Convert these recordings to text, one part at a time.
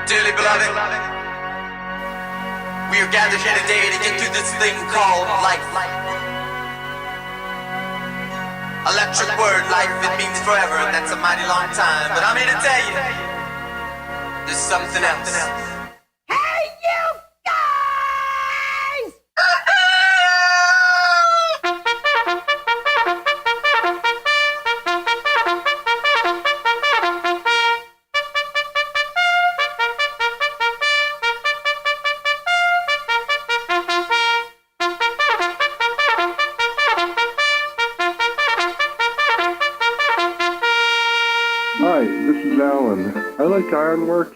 Dearly beloved, we are gathered here today to get through this thing called life. Electric word, life, it means forever, and that's a mighty long time. But I'm here to tell you, there's something else. Hey, you guys! Hi, this is Alan. I like IRONWORX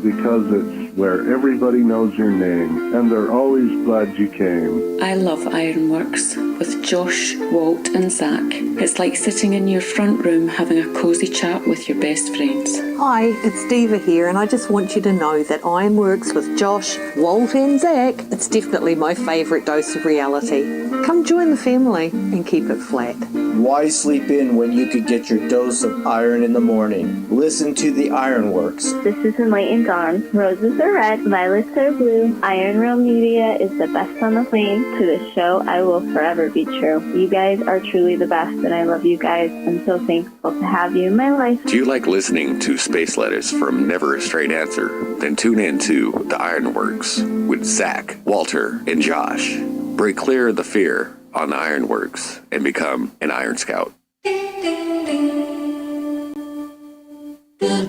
because it's where everybody knows your name, and they're always glad you came. I love IRONWORX with Josh, Walt and Zack. It's like sitting in your front room having a cosy chat with your best friends. Hi, it's Diva here, and I just want you to know that IRONWORX with Josh, Walt and Zack, it's definitely my favourite dose of reality. Come join the family and keep it flat. Why sleep in when you could get your dose of iron in the morning? Listen to the IRONWORX. This is Enlightened Dawn. Roses are red, violets are blue. Ironrealmmedia is the best on the plane. To this show, I will forever be true. You guys are truly the best, and I love you guys. I'm so thankful to have you in my life. Do you like listening to space letters from Never a Straight Answer? Then tune in to the IRONWORX with Zack, Walter, and Josh. Break clear of the fear on the IRONWORX and become an Iron Scout. Good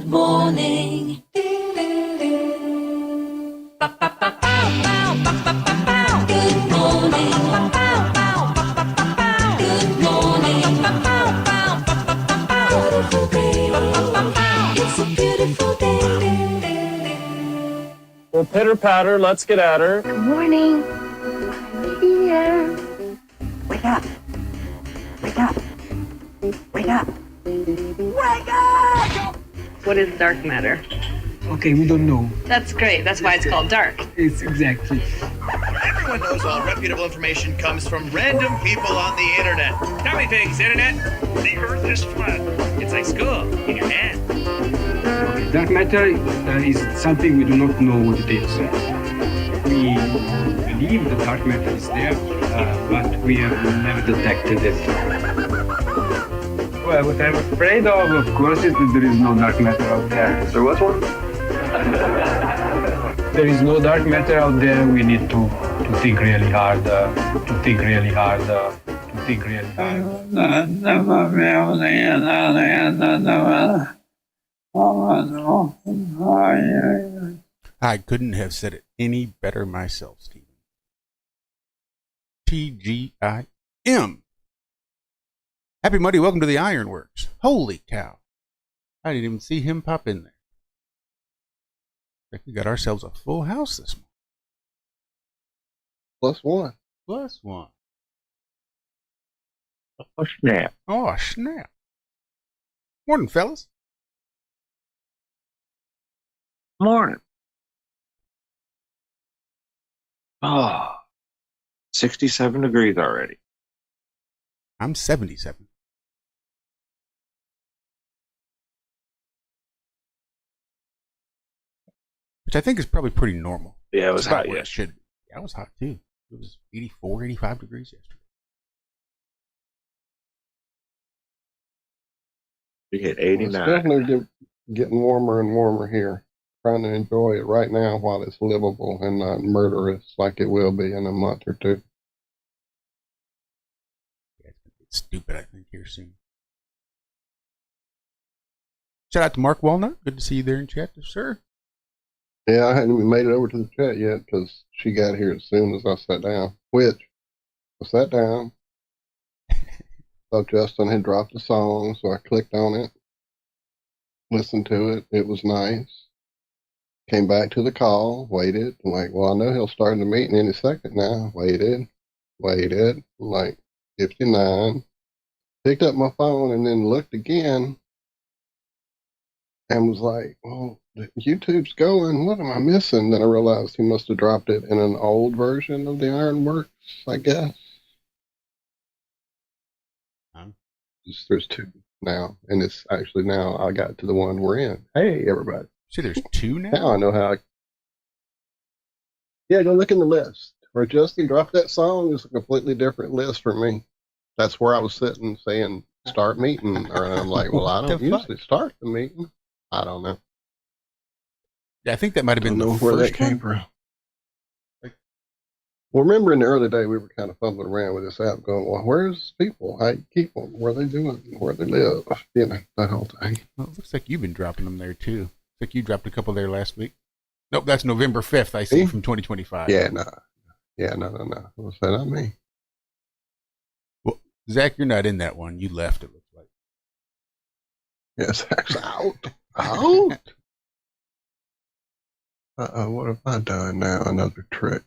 morning. Good morning. Good morning. Beautiful day. It's a beautiful day. Well, pitter patter, let's get at her. Good morning. I'm here. Wake up. Wake up. Wake up. Wake up! What is dark matter? Okay, we don't know. That's great. That's why it's called dark. It's exactly. Everyone knows all reputable information comes from random people on the internet. Tell me things, internet. The earth is flat. It's like school in your hand. Okay, dark matter is something we do not know what it is. We believe the dark matter is there, but we have never detected it. Well, what I'm afraid of course, is that there is no dark matter out there. There was one? There is no dark matter out there. We need to think really hard, I couldn't have said it any better myself, Stephen. TGIM. Happy Monday, welcome to the IRONWORX. Holy cow. I didn't even see him pop in there. I think we got ourselves a full house this morning. Plus one. Plus one. Oh, snap. Oh, snap. Morning, fellas. Morning. Oh, 67 degrees already. I'm 77. Which I think is probably pretty normal. Yeah, it was hot yesterday. It yesterday. should be. Yeah, it was hot too. It was 84, 85 degrees yesterday. We hit It's 89. definitely getting warmer and warmer here. Trying to enjoy it right now while it's livable and not murderous like it will be in a month or two. Yeah, it's gonna get stupid, I think, here soon. Shout out to Mark Walnut. Good to see you there in chat, sir. Yeah, I hadn't even made it over to the chat yet because she got here as soon as I sat down. Which, I sat down. Thought Justin had dropped a song, so I clicked on it. Listened to it. It was nice. Came back to the call. Waited. I'm like, well, I know he'll start the meeting any second now. Waited. Like 59. Picked up my phone and then looked again. And was like, well, YouTube's going. What am I missing? Then I realized he must have dropped it in an old version of the IRONWORX, I guess. There's two now, and it's actually now I got to the one we're in. Hey, everybody. See, there's 2 now? Now I know how. Yeah, go look in the list. Where Justin dropped that song is a completely different list for me. That's where I was sitting saying, start meeting. Or I'm like, well, I don't usually start the meeting. I don't know. Yeah, I think that might have been the where first that came one. from. Well, remember in the early day, we were kind of fumbling around with this app going, well, where's people? How you keep them? Where they doing? Where they live? You know, that whole thing. Well, it looks like you've been dropping them there, too. Looks like you dropped a couple there last week. Nope, that's November 5th, I see, from 2025. Yeah, no. Yeah, no. What's that on me? Well, Zach, you're not in that one. You left, it looks like. Yes, Zach's out. Out? What have I done now? Another trick.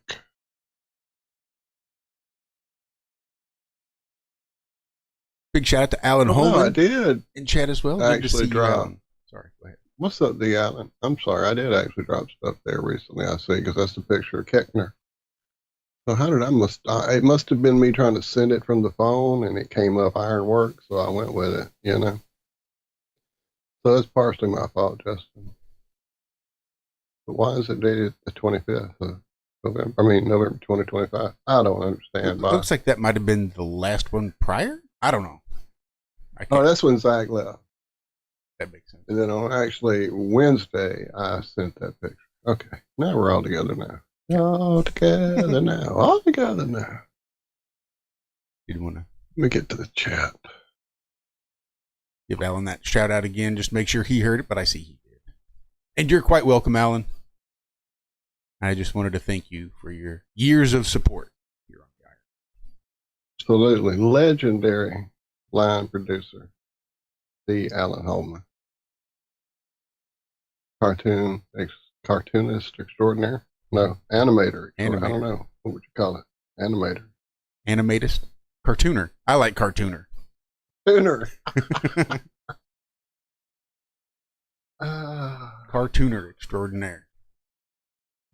Big shout out to Alan Oh, Holman. I did. In chat as well. I Good to actually see you, dropped. Alan. Sorry, go ahead. What's up, the Alan? I'm sorry, I did actually drop stuff there recently, I see, because that's the picture of Keckner. So how did it must have been me trying to send it from the phone, and it came up IRONWORX, so I went with it, you know. So it's partially my fault, Justin. But why is it dated the 25th of November? I mean, November 2025. I don't understand. It looks like that might have been the last one prior. I don't know. Oh, that's when Zack left. That makes sense. And then on actually Wednesday, I sent that picture. Okay, now we're all together now. All together now. All together now. Didn't want to. Let me get to the chat. Give Alan that shout out again. Just make sure he heard it, but I see he did. And you're quite welcome, Alan. I just wanted to thank you for your years of support here on the Iron. Absolutely. Legendary line producer, the Alan Holman. Cartoonist extraordinaire? No, animator. I don't know. What would you call it? Animator. Animatist? Cartooner. I like cartooner. Cartooner. Cartooner extraordinaire.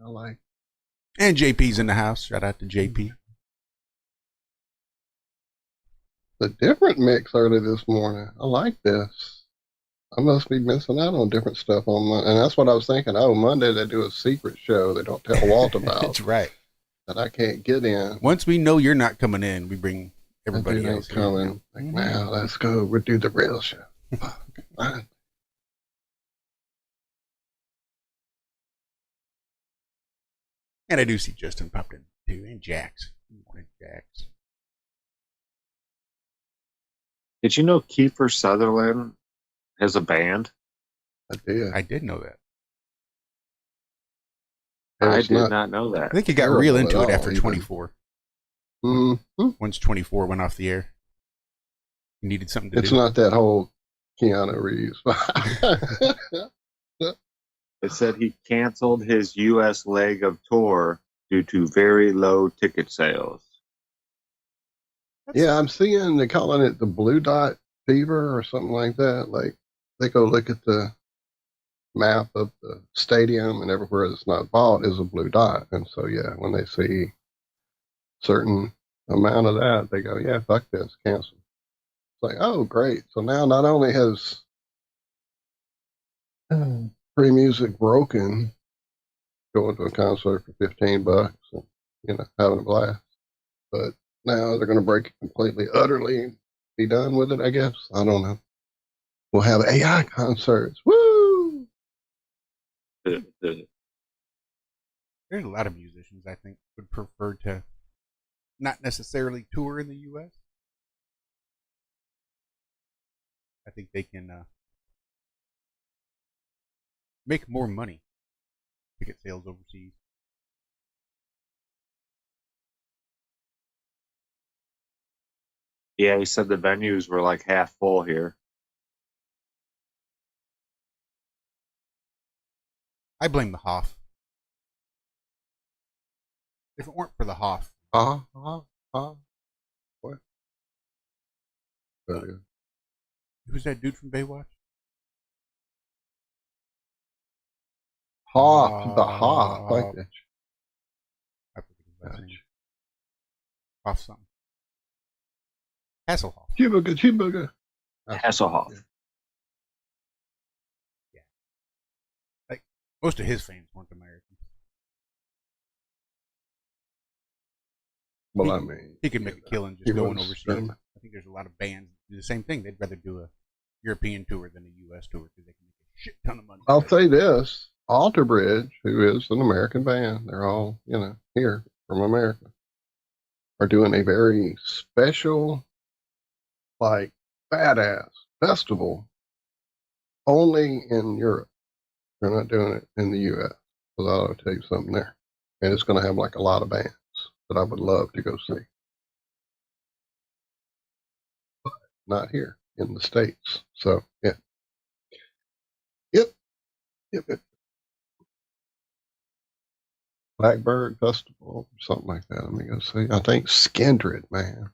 I like. And JP's in the house. Shout out to JP. The different mix early this morning. I like this. I must be missing out on different stuff on Monday. And that's what I was thinking. Oh, Monday they do a secret show they don't tell Walt about. That's right. That I can't get in. Once we know you're not coming in, we bring everybody else coming. Like, now let's go. We'll do the real show. Fine. And I do see Justin popped in too, and Jax. Good morning, Jax. Did you know Kiefer Sutherland has a band? I did. I did know that. I did not know that. I think he got real into it after 24. Mm-hmm. Once 24 went off the air, he needed something to do. It's not that whole Keanu Reeves. It said he canceled his U.S. leg of tour due to very low ticket sales. Yeah, I'm seeing they're calling it the blue dot fever or something like that. Like they go look at the map of the stadium and everywhere that's not bought is a blue dot. And so, yeah, when they see certain amount of that, they go, yeah, fuck this, cancel. It's like, oh, great. So now not only has free music broken, going to a concert for $15 and, you know, having a blast, but now they're going to break it completely, utterly, and be done with it, I guess. I don't know. We'll have AI concerts. Woo! There's a lot of musicians, I think, would prefer to not necessarily tour in the U.S. I think they can make more money. Ticket sales overseas. Yeah, he said the venues were like half full here. I blame the Hoff. If it weren't for the Hoff. What? Who's that dude from Baywatch? Hoff, the Hoff. Like that. I forget his last name. Hoff something. Hasselhoff. Cheeseburger. Hasselhoff. Yeah. Like, Most of his fans weren't American. Well, I mean, he could make a killing just going overseas. I think there's a lot of bands that do the same thing. They'd rather do a European tour than a U.S. tour because they can make a shit ton of money. I'll say this: Alter Bridge, who is an American band, they're all here from America, are doing a very special, like badass festival only in Europe. They're not doing it in the U.S. So that'll tell you something there, and it's going to have like a lot of bands that I would love to go see, but not here in the States. So yeah, yep. Blackbird Festival, something like that. Let me go see. I think Skindred, man.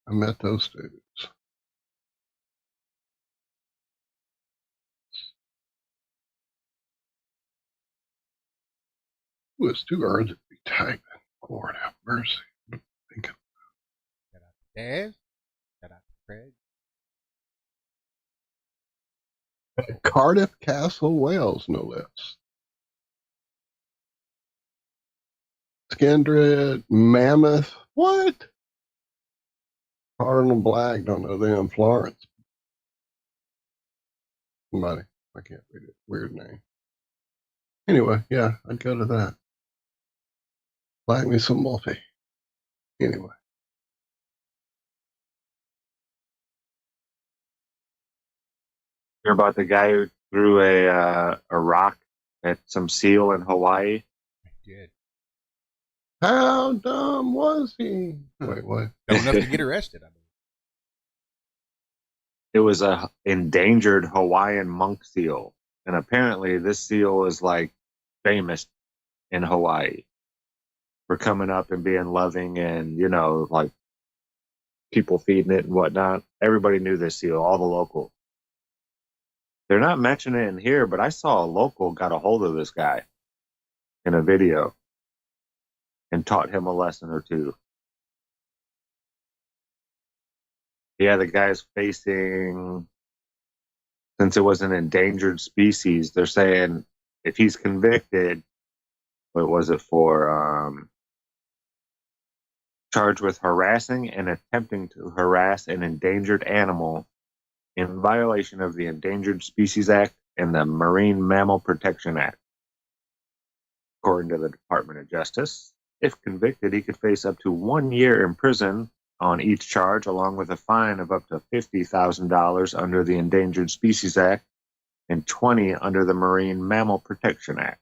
I met those dudes. Ooh, it's too early to be typing. Lord have mercy. Thinking. Shout out to Daz. Shout out to Craig. Cardiff Castle, Wales, no less. Skindred, Mammoth, what? Cardinal Black, don't know them. Florence. Somebody, I can't read it. Weird name. Anyway, yeah, I'd go to that. Like me some multi. Anyway. Hear about the guy who threw a rock at some seal in Hawaii? I did. How dumb was he? Wait, what? Dumb enough to get arrested, I believe. It was a endangered Hawaiian monk seal, and apparently this seal is like famous in Hawaii for coming up and being loving and like people feeding it and whatnot. Everybody knew this seal, all the locals. They're not mentioning it in here, but I saw a local got a hold of this guy in a video and taught him a lesson or two. Yeah, the guy's facing, since it was an endangered species, they're saying if he's convicted, what was it for? Charged with harassing and attempting to harass an endangered animal in violation of the Endangered Species Act and the Marine Mammal Protection Act. According to the Department of Justice, if convicted, he could face up to 1 year in prison on each charge, along with a fine of up to $50,000 under the Endangered Species Act and $20,000 under the Marine Mammal Protection Act.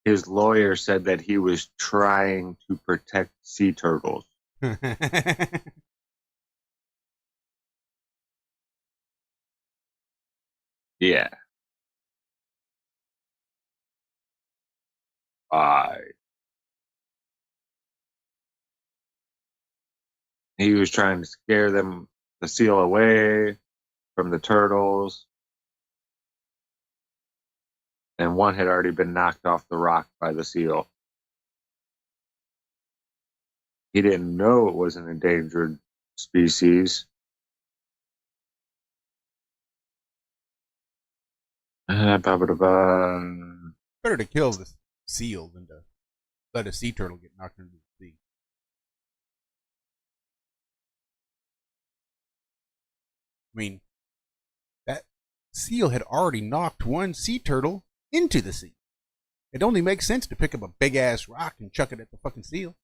His lawyer said that he was trying to protect sea turtles. Yeah. He was trying to scare the seal away from the turtles. And one had already been knocked off the rock by the seal. He didn't know it was an endangered species. Better to kill the seal than to let a sea turtle get knocked into the sea. I mean, that seal had already knocked one sea turtle into the sea. It only makes sense to pick up a big ass rock and chuck it at the fucking seal.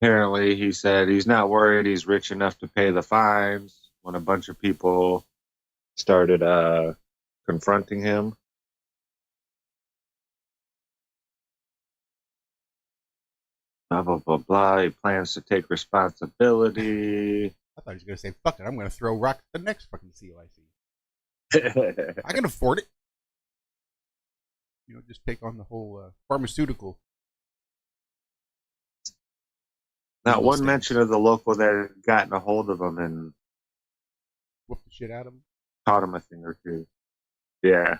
Apparently, he said he's not worried. He's rich enough to pay the fines when a bunch of people started confronting him. Blah, blah, blah, blah. He plans to take responsibility. I thought he was going to say, fuck it, I'm going to throw a rock at the next fucking seal I see. I can afford it. Just take on the whole pharmaceutical. Not one mention of the local that had gotten a hold of him and whooped the shit out of him. Taught him a thing or two. Yeah.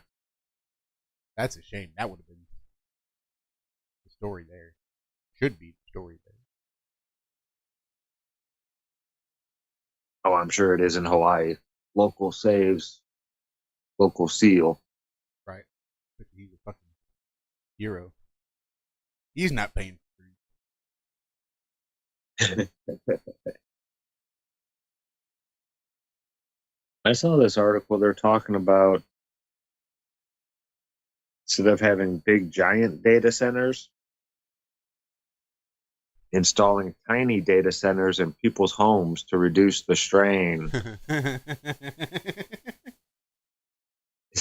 That's a shame. That would have been the story there. Should be the story there. Oh, I'm sure it is in Hawaii. Local saves, local seal. Right. But he's a fucking hero. He's not paying for it. I saw this article. They're talking about instead of having big giant data centers, installing tiny data centers in people's homes to reduce the strain.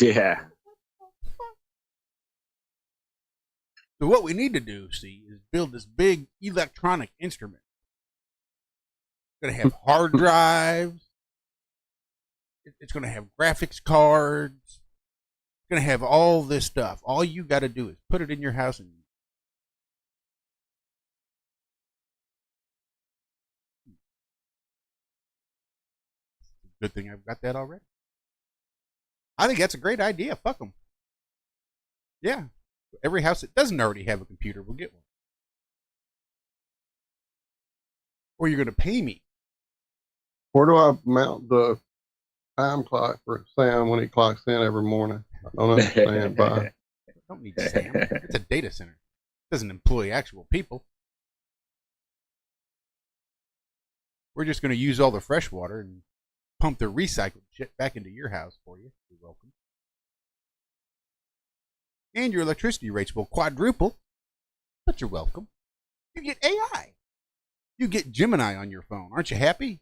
Yeah. So what we need to do, see, is build this big electronic instrument. It's going to have hard drives. It's going to have graphics cards. It's going to have all this stuff. All you got to do is put it in your house and good thing I've got that already. I think that's a great idea. Fuck them. Yeah. Every house that doesn't already have a computer will get one. Or you're going to pay me. Where do I mount the time clock for Sam when he clocks in every morning? I don't understand. Why. Don't need Sam. It's a data center. It doesn't employ actual people. We're just going to use all the fresh water and pump the recycled shit back into your house for you. You're welcome. And your electricity rates will quadruple, but you're welcome. You get AI. You get Gemini on your phone. Aren't you happy?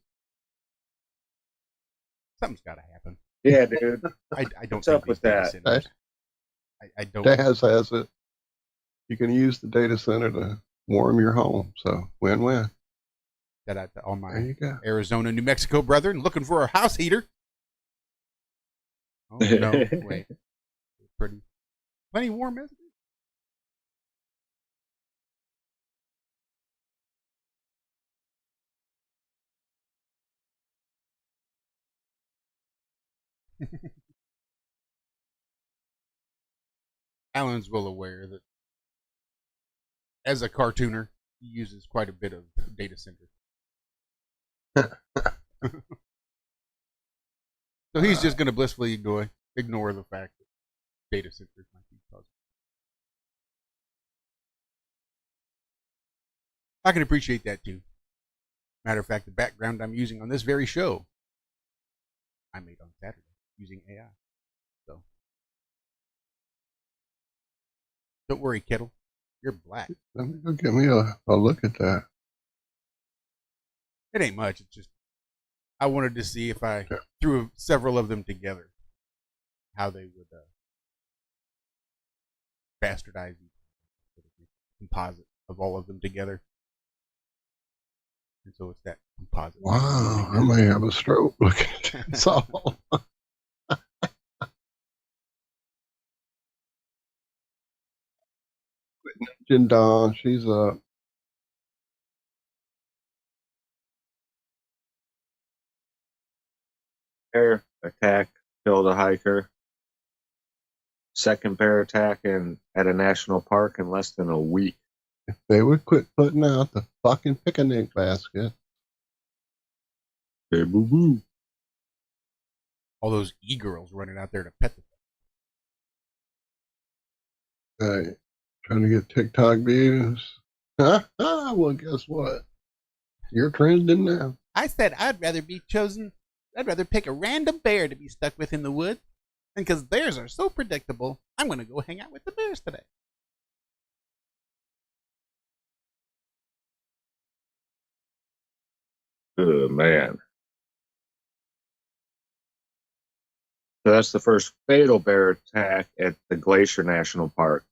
Something's got to happen. Yeah, dude. I don't What's think up with that? I don't. Daz has it. You can use the data center to warm your home. So win-win. Shout out to all my There you go. Arizona, New Mexico brethren looking for a house heater. Oh, no. Wait. Plenty warm, isn't it? Alan's well aware that as a cartooner, he uses quite a bit of data center. So he's just going to blissfully ignore the fact that data centers might be puzzled. I can appreciate that too. Matter of fact, the background I'm using on this very show, I made on Saturday using AI. So don't worry, Kettle. You're black. Let me go give me a look at that. It ain't much. It's just I wanted to see if I threw several of them together, how they would bastardize each composite of all of them together. And so it's that composite. Wow, I may have a stroke looking at this all. Jen Dawn, she's up. Bear attack killed a hiker. Second bear attack at a national park in less than a week. If they would quit putting out the fucking picnic basket. Hey, boo boo. All those e-girls running out there to pet the Hey, trying to get TikTok views. Well, guess what? You're trending now. I said I'd rather pick a random bear to be stuck with in the woods. And because bears are so predictable, I'm going to go hang out with the bears today. Oh, man. So that's the first fatal bear attack at the Glacier National Park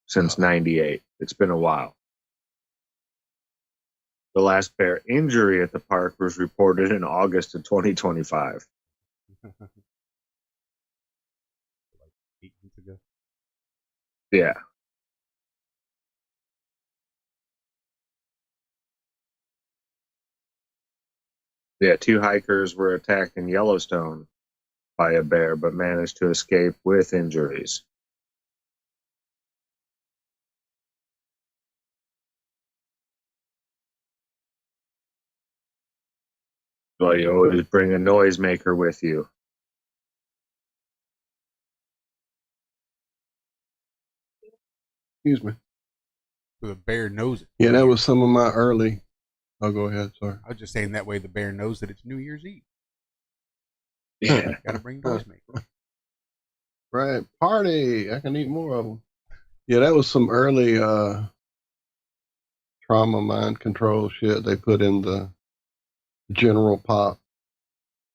since '98. It's been a while. The last bear injury at the park was reported in August of 2025. 8 months ago. Yeah. Yeah, 2 hikers were attacked in Yellowstone by a bear, but managed to escape with injuries. Well, you always bring a noisemaker with you. Excuse me. So the bear knows it. Yeah, that was some of my early. Oh, go ahead. Sorry. I was just saying that way the bear knows that it's New Year's Eve. Yeah. Got to bring noisemaker. Right. Party. I can eat more of them. Yeah, that was some early trauma mind control shit they put in the general pop.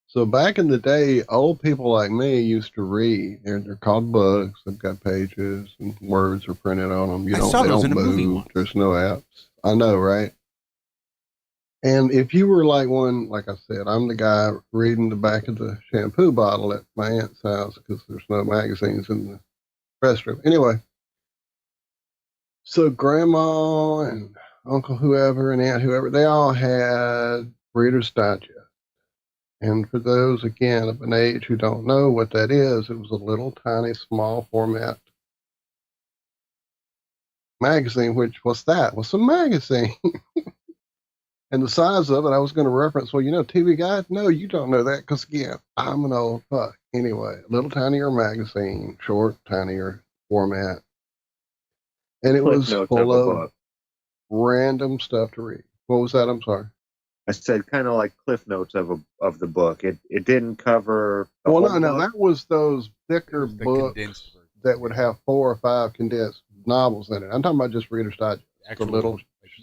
So back in the day, old people like me used to read. They're called books. They've got pages and words are printed on them. I saw they those don't in a movie move. once. There's no apps. I know, right? And if you were like one, like I said, I'm the guy reading the back of the shampoo bottle at my aunt's house because there's no magazines in the restroom. Anyway, so grandma and uncle whoever and aunt whoever, they all had Reader's Digest. And for those, again, of an age who don't know what that is, it was a little tiny, small format magazine, which was that? Was a magazine. And the size of it, I was going to reference, well, TV Guide? No, you don't know that because, again, I'm an old fuck. Anyway, a little tinier magazine, short, tinier format. And it was full of random stuff to read. What was that? I'm sorry. I said kind of like cliff notes of the book. It didn't cover. Well, no, that was those thicker books that would have 4 or 5 condensed novels in it. I'm talking about just Reader's Digest, the little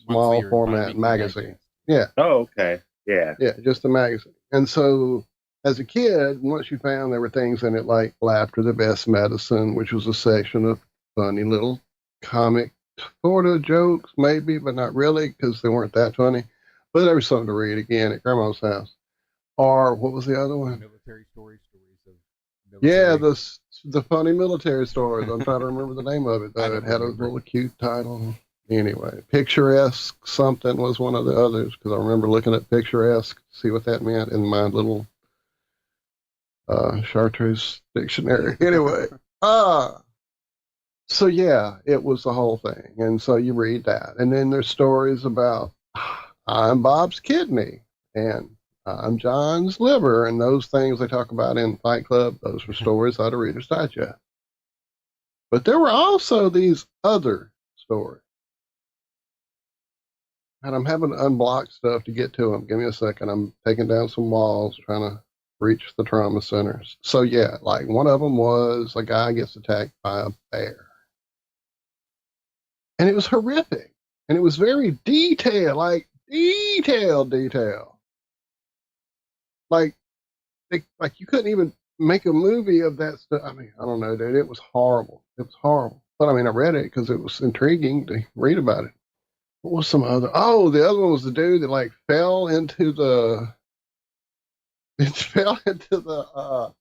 small format magazine. Yeah. Oh, okay. Yeah. Yeah, just a magazine. And so as a kid, once you found there were things in it like Laughter the Best Medicine, which was a section of funny little comic sort of jokes, maybe, but not really because they weren't that funny. But there was something to read again at Grandma's house. Or what was the other one? Military stories of military. Yeah, the funny military stories. I'm trying to remember the name of it, though. It had a little cute title. Anyway, Picturesque something was one of the others, because I remember looking at Picturesque to see what that meant in my little Chartreuse dictionary. Anyway, so yeah, it was the whole thing. And so you read that. And then there's stories about, I'm Bob's kidney, and I'm John's liver, and those things they talk about in Fight Club, those were stories out of Reader's Digest. But there were also these other stories. And I'm having to unblock stuff to get to them. Give me a second. I'm taking down some walls, trying to reach the trauma centers. So yeah, like one of them was a guy gets attacked by a bear. And it was horrific. And it was very detailed, like detail. Like you couldn't even make a movie of that stuff. I mean, I don't know, dude. It was horrible. It was horrible. But I mean, I read it because it was intriguing to read about it. What was some other? Oh, the other one was the dude that like fell into the. It fell into the. Oh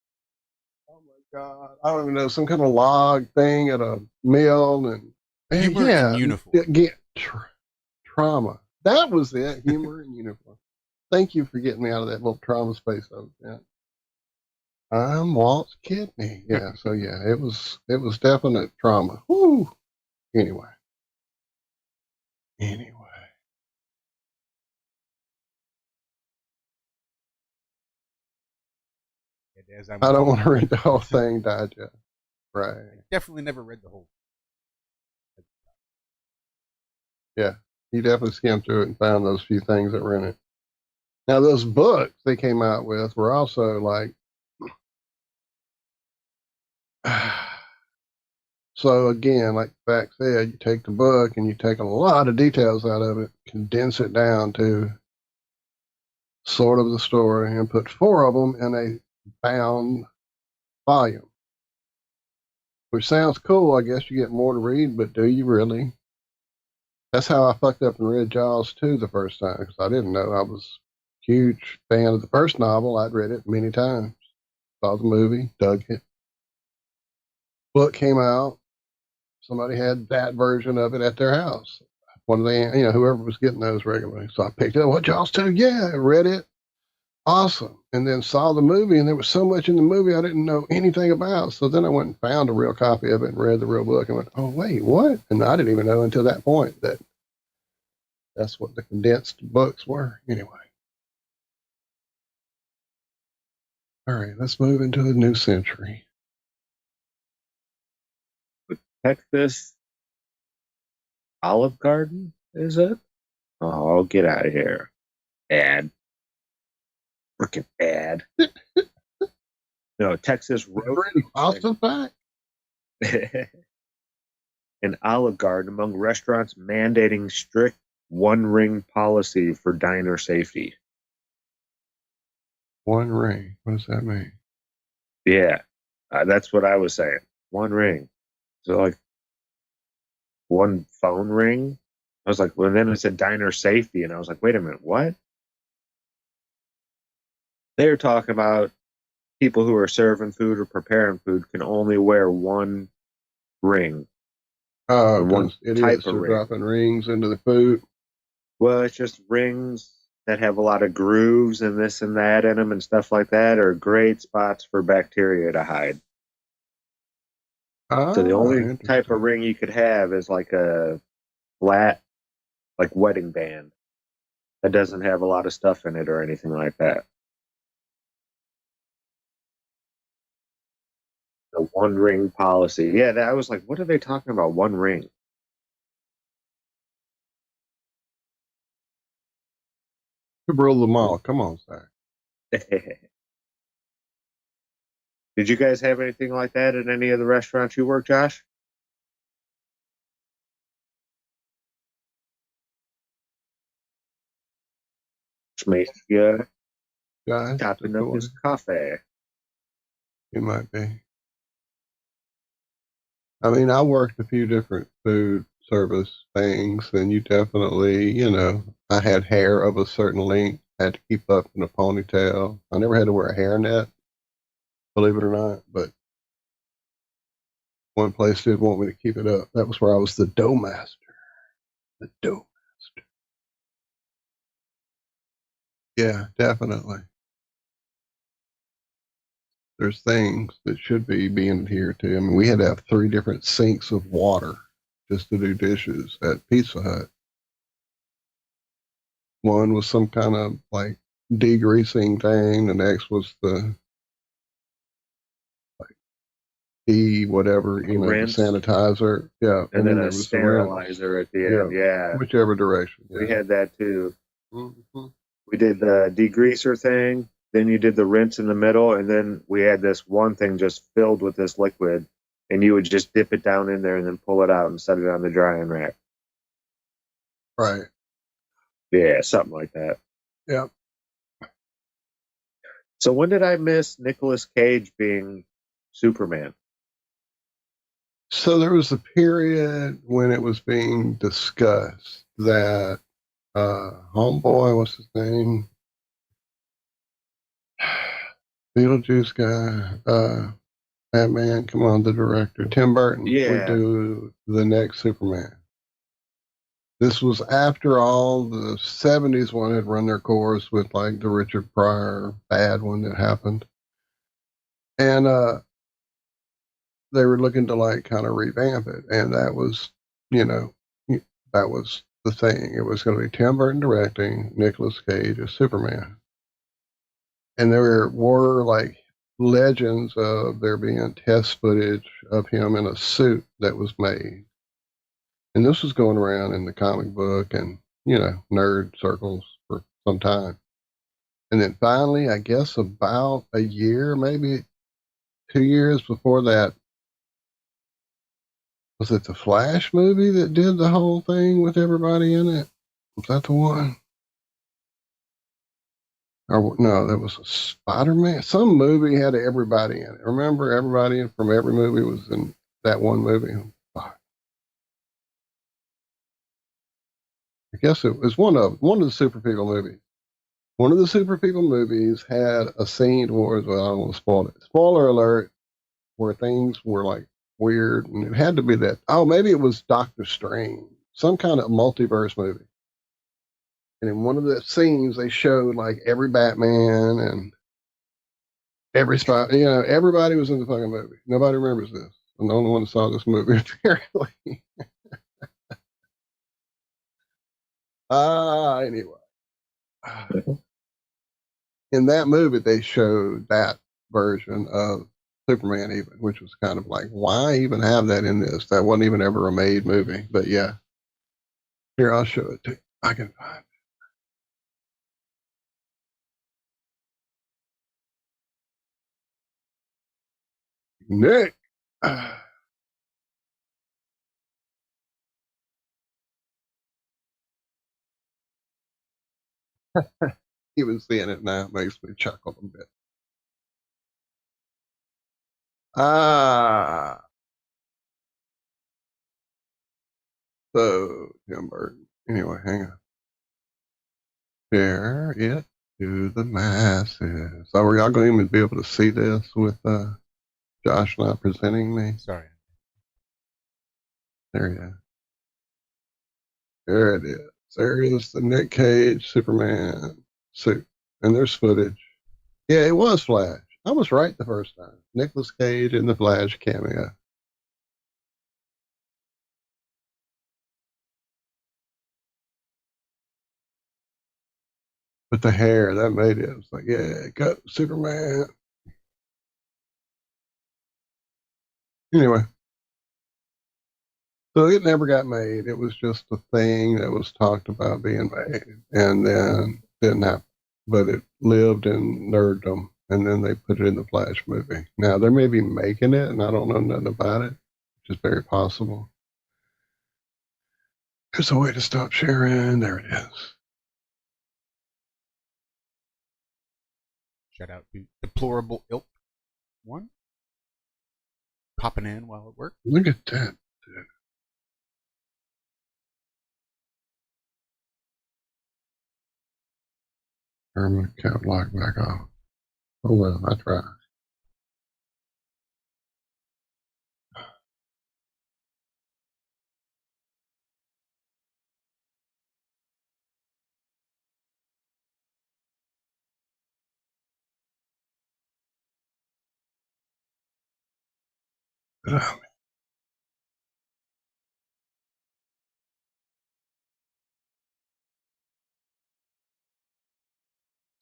my god! I don't even know, some kind of log thing at a mill and humor in uniform. Trauma. That was it. Humor in uniform. Thank you for getting me out of that little trauma space. I'm Walt's kidney. Yeah. So yeah, it was definite trauma. Woo. Anyway. I don't want to read the whole thing, digest. Right. I definitely never read the whole. Yeah, he definitely skimmed through it and found those few things that were in it. Now, those books they came out with were also like. So again, like Zack said, you take the book and you take a lot of details out of it, condense it down to sort of the story, and put 4 of them in a bound volume. Which sounds cool. I guess you get more to read, but do you really? That's how I fucked up and read Jaws 2 the first time, because I didn't know. I was a huge fan of the first novel. I'd read it many times. Saw the movie, dug it. Book came out. Somebody had that version of it at their house. One of the, whoever was getting those regularly. So I picked it up. What, Jaws 2? Yeah, I read it. Awesome. And then saw the movie, and there was so much in the movie I didn't know anything about. So then I went and found a real copy of it and read the real book and went, oh, wait, what? And I didn't even know until that point that that's what the condensed books were. Anyway. All right, let's move into the new century. Texas Olive Garden, is it? Oh, get out of here. Ad. Freaking ad. No, Texas Roast. Pasta pack? An Olive Garden among restaurants mandating strict one-ring policy for diner safety. One ring. What does that mean? Yeah, that's what I was saying. One ring. So, like, one phone ring? I was like, well, then it said diner safety, and I was like, wait a minute, what? They're talking about people who are serving food or preparing food can only wear one ring. Oh, one idiots are dropping rings into the food. Well, it's just rings that have a lot of grooves and this and that in them and stuff like that are great spots for bacteria to hide. So the only type of ring you could have is like a flat, like wedding band that doesn't have a lot of stuff in it or anything like that. The one ring policy. Yeah, I was like, what are they talking about? One ring. To rule them all. Come on, Zack. Did you guys have anything like that at any of the restaurants you work, Josh? Yeah. Guys, topping up his coffee. It might be. I mean, I worked a few different food service things, and you definitely, you know, I had hair of a certain length, had to keep up in a ponytail. I never had to wear a hairnet, believe it or not, but one place did want me to keep it up. That was where I was the dough master. The dough master. Yeah, definitely. There's things that should be being adhered to. I mean, we had to have 3 different sinks of water just to do dishes at Pizza Hut. One was some kind of like degreasing thing. The next was the whatever, you know, rinse. the sanitizer. Yeah. And then there a was sterilizer at the end. Yeah. Whichever direction. Yeah. We had that too. Mm-hmm. We did the degreaser thing. Then you did the rinse in the middle. And then we had this one thing just filled with this liquid. And you would just dip it down in there and then pull it out and set it on the drying rack. Right. Yeah, something like that. Yeah. So when did I miss Nicolas Cage being Superman? So there was a period when it was being discussed that homeboy, what's his name? Beetlejuice guy, Batman, come on, the director, Tim Burton, would do the next Superman. This was after all the 70s one had run their course with like the Richard Pryor bad one that happened. And they were looking to like kind of revamp it. And that was, you know, that was the thing. It was going to be Tim Burton directing, Nicolas Cage as Superman. And there were like legends of there being test footage of him in a suit that was made. And this was going around in the comic book and, you know, nerd circles for some time. And then finally, I guess about a year, maybe 2 years before that, was it the Flash movie that did the whole thing with everybody in it? Was that the one? Or no, that was a Spider-Man. Some movie had everybody in it. Remember, everybody from every movie was in that one movie. I guess it was one of the Super People movies. One of the Super People movies had a scene where, well, I don't want to spoil it. Spoiler alert, where things were like weird, and it had to be that. Oh, maybe it was Doctor Strange, some kind of multiverse movie. And in one of the scenes, they showed like every Batman and every spot. You know, everybody was in the fucking movie. Nobody remembers this. I'm the only one that saw this movie, apparently. Anyway. In that movie, they showed that version of Superman, even, which was kind of like, why even have that in this? That wasn't even ever a made movie. But yeah, here, I'll show it to you. I can find it. Nick. Even seeing it now makes me chuckle a bit. So, Tim Burton. Anyway, hang on. Share it to the masses. So, are y'all going to even be able to see this with Josh not presenting me? Sorry. There you go. There it is. There is the Nick Cage Superman suit. And there's footage. Yeah, it was Flash. I was right the first time. Nicolas Cage in the Flash cameo. But the hair, that made it. It was like, yeah, got Superman. Anyway. So it never got made. It was just a thing that was talked about being made. And then didn't happen. But it lived in nerddom. And then they put it in the Flash movie. Now, they may be making it, and I don't know nothing about it, which is very possible. There's a way to stop sharing. There it is. Shout out to Deplorable Ilk 1. Popping in while at work. Look at that. Turn my cap lock back off. Oh well, I tried.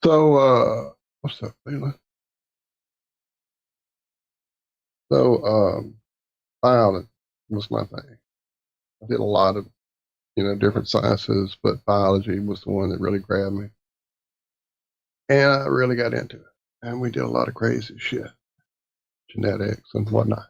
So, what's up, Leila? So, biology was my thing. I did a lot of, different sciences, but biology was the one that really grabbed me. And I really got into it. And we did a lot of crazy shit, genetics and whatnot.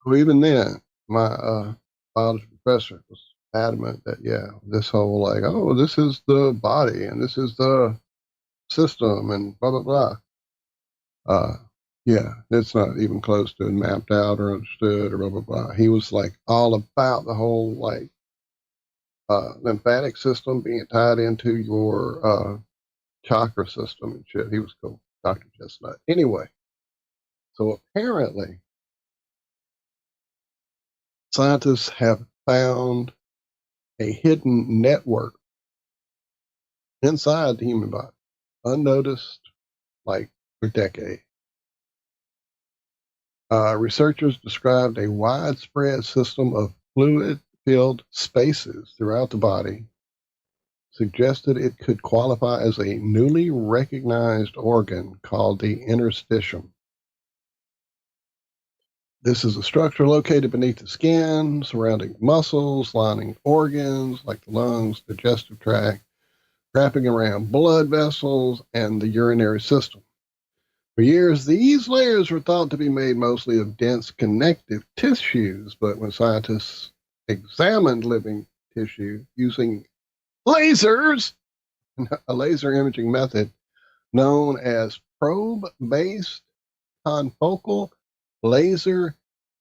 Well, even then, my biology professor was adamant that, yeah, this whole like, oh, this is the body and this is the system and blah, blah, blah. Yeah, it's not even close to mapped out or understood or blah, blah, blah. He was like all about the whole like lymphatic system being tied into your chakra system and shit. He was cool, Dr. Chestnut. Anyway, so apparently scientists have found a hidden network inside the human body, unnoticed, like for decades. Researchers described a widespread system of fluid-filled spaces throughout the body, suggested it could qualify as a newly recognized organ called the interstitium. This is a structure located beneath the skin, surrounding muscles, lining organs like the lungs, digestive tract, wrapping around blood vessels, and the urinary system. For years, these layers were thought to be made mostly of dense connective tissues, but when scientists examined living tissue using lasers, a laser imaging method known as probe-based confocal laser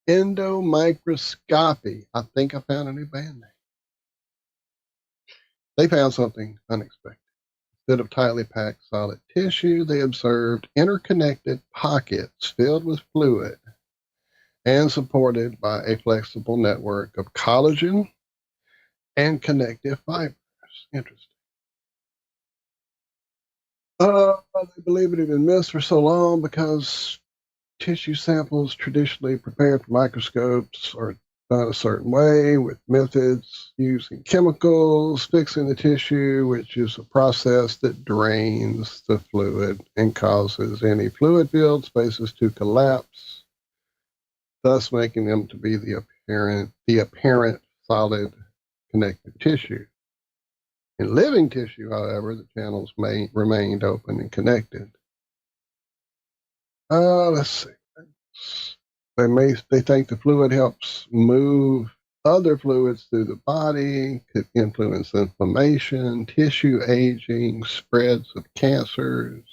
endomicroscopy. I think I found a new band name. They found something unexpected. Instead of tightly packed solid tissue, they observed interconnected pockets filled with fluid and supported by a flexible network of collagen and connective fibers. Interesting. They believe it had been missed for so long because tissue samples traditionally prepared for microscopes are done a certain way with methods using chemicals, fixing the tissue, which is a process that drains the fluid and causes any fluid-filled spaces to collapse, thus making them to be the apparent solid connective tissue. In living tissue, however, the channels remained open and connected. Let's see. They think the fluid helps move other fluids through the body, could influence inflammation, tissue aging, spreads of cancers.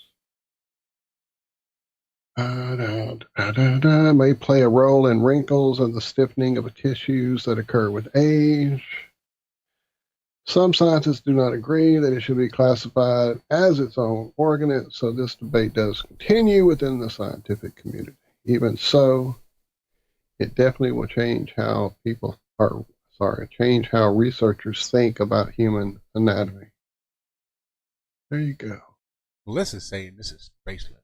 May play a role in wrinkles and the stiffening of tissues that occur with age. Some scientists do not agree that it should be classified as its own organ, so this debate does continue within the scientific community. Even so, it definitely will change how change how researchers think about human anatomy. There you go. Melissa's saying this is spaceless.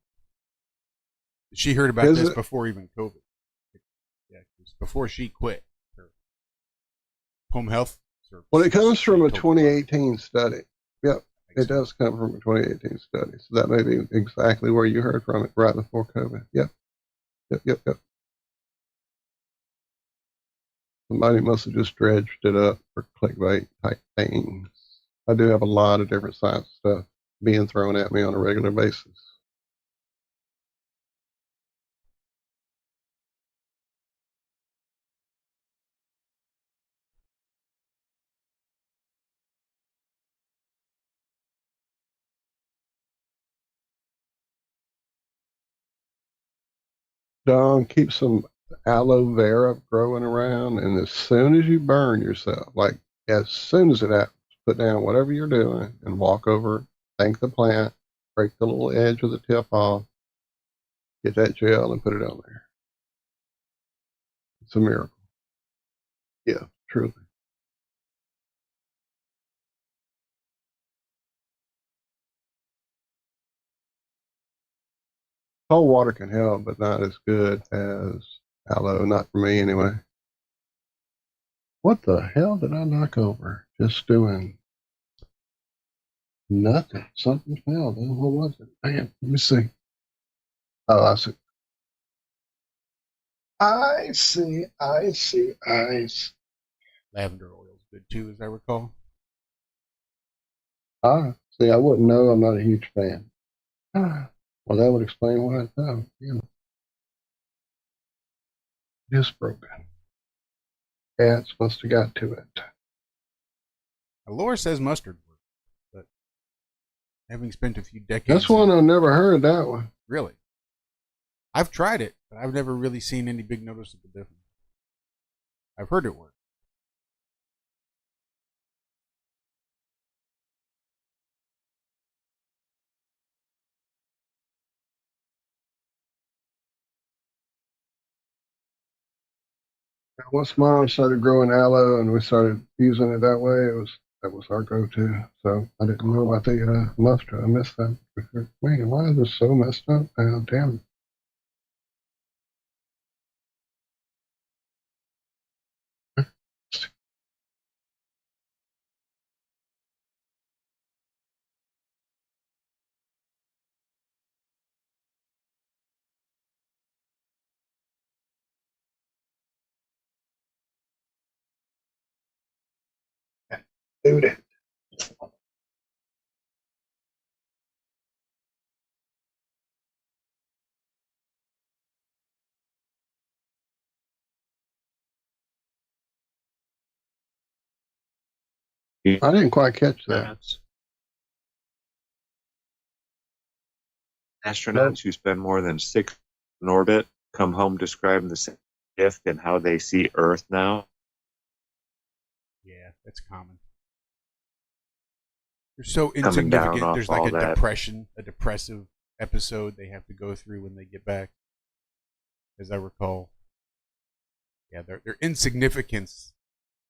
She heard about this before even COVID. Yeah, before she quit her home health service. Well, it comes from a 2018 study. Yep, it does come from a 2018 study. So that may be exactly where you heard from it right before COVID. Yep. Somebody must have just dredged it up for clickbait type things. I do have a lot of different science stuff being thrown at me on a regular basis. Don, keep some aloe vera growing around, and as soon as you burn yourself, like as soon as it happens, put down whatever you're doing and walk over, thank the plant, break the little edge of the tip off, get that gel and put it on there. It's a miracle. Yeah, truly. Cold water can help, but not as good as aloe. Not for me, anyway. What the hell did I knock over? Just doing nothing. Something fell. What was it? Man, let me see. Oh, I see. I see. Lavender oil is good too, as I recall. See, I wouldn't know. I'm not a huge fan. Well, that would explain why it's out. You know, it's broken. Cats must have got to it. Laura says mustard works, but having spent a few decades. That's one I've never heard. That one. Really? I've tried it, but I've never really seen any big noticeable difference. I've heard it work. Once Mom started growing aloe and we started using it that way, that was our go-to. So I didn't know about the mustard. I missed that. Man, why is this so messed up now? Damn. Dude. I didn't quite catch that. Astronauts who spend more than 6 in orbit come home describing the shift and how they see Earth now. Yeah, that's common. They're so insignificant. There's like a depressive episode they have to go through when they get back, as I recall. Yeah, their insignificance,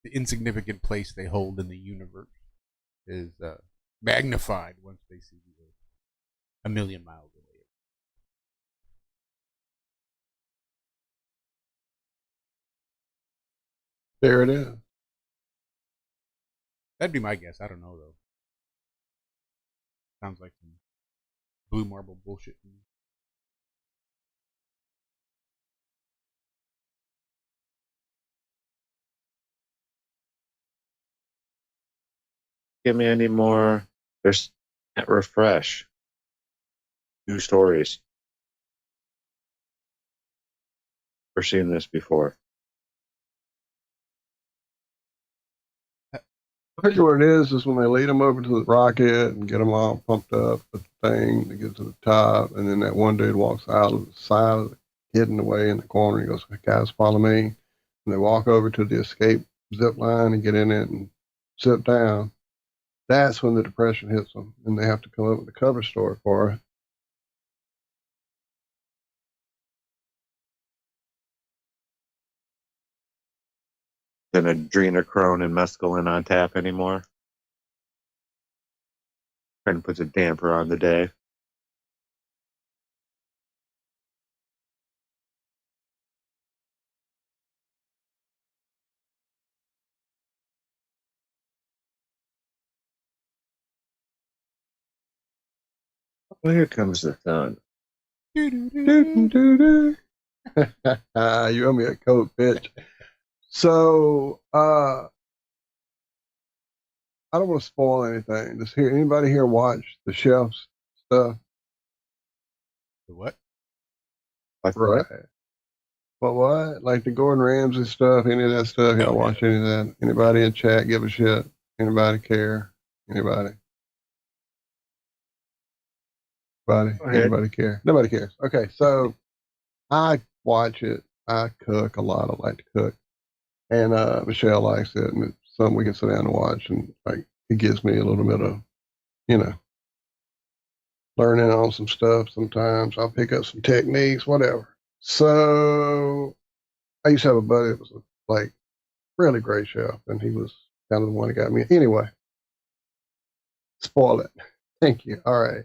the insignificant place they hold in the universe, is magnified once they see the Earth 1,000,000 miles away. There it is. That'd be my guess. I don't know though. Sounds like some blue marble bullshit to me. Give me any more. There's refresh. New stories. Never seen this before. I think what it is when they lead them over to the rocket and get them all pumped up with the thing to get to the top, and then that one dude walks out of the side of it, hidden away in the corner. He goes, "Guys, follow me." And they walk over to the escape zip line and get in it and zip down. That's when the depression hits them, and they have to come up with a cover story for it. Than adrenochrome and mescaline on tap anymore. Kind of puts a damper on the day. Well, here comes the sun. You owe me a Coke, bitch. So, I don't want to spoil anything. Does anybody here watch the chef's stuff? The what? Like right. What? Like the Gordon Ramsay stuff, any of that stuff? Y'all watch any of that? Anybody in chat give a shit? Anybody care? Anybody? Anybody care? Nobody cares. Okay, so I watch it. I cook a lot. I like to cook. And Michelle likes it, and it's something we can sit down and watch, and like it gives me a little bit of, learning on some stuff. Sometimes I'll pick up some techniques, whatever. So I used to have a buddy that was like really great chef, and he was kind of the one that got me. Anyway, spoil it. Thank you. All right.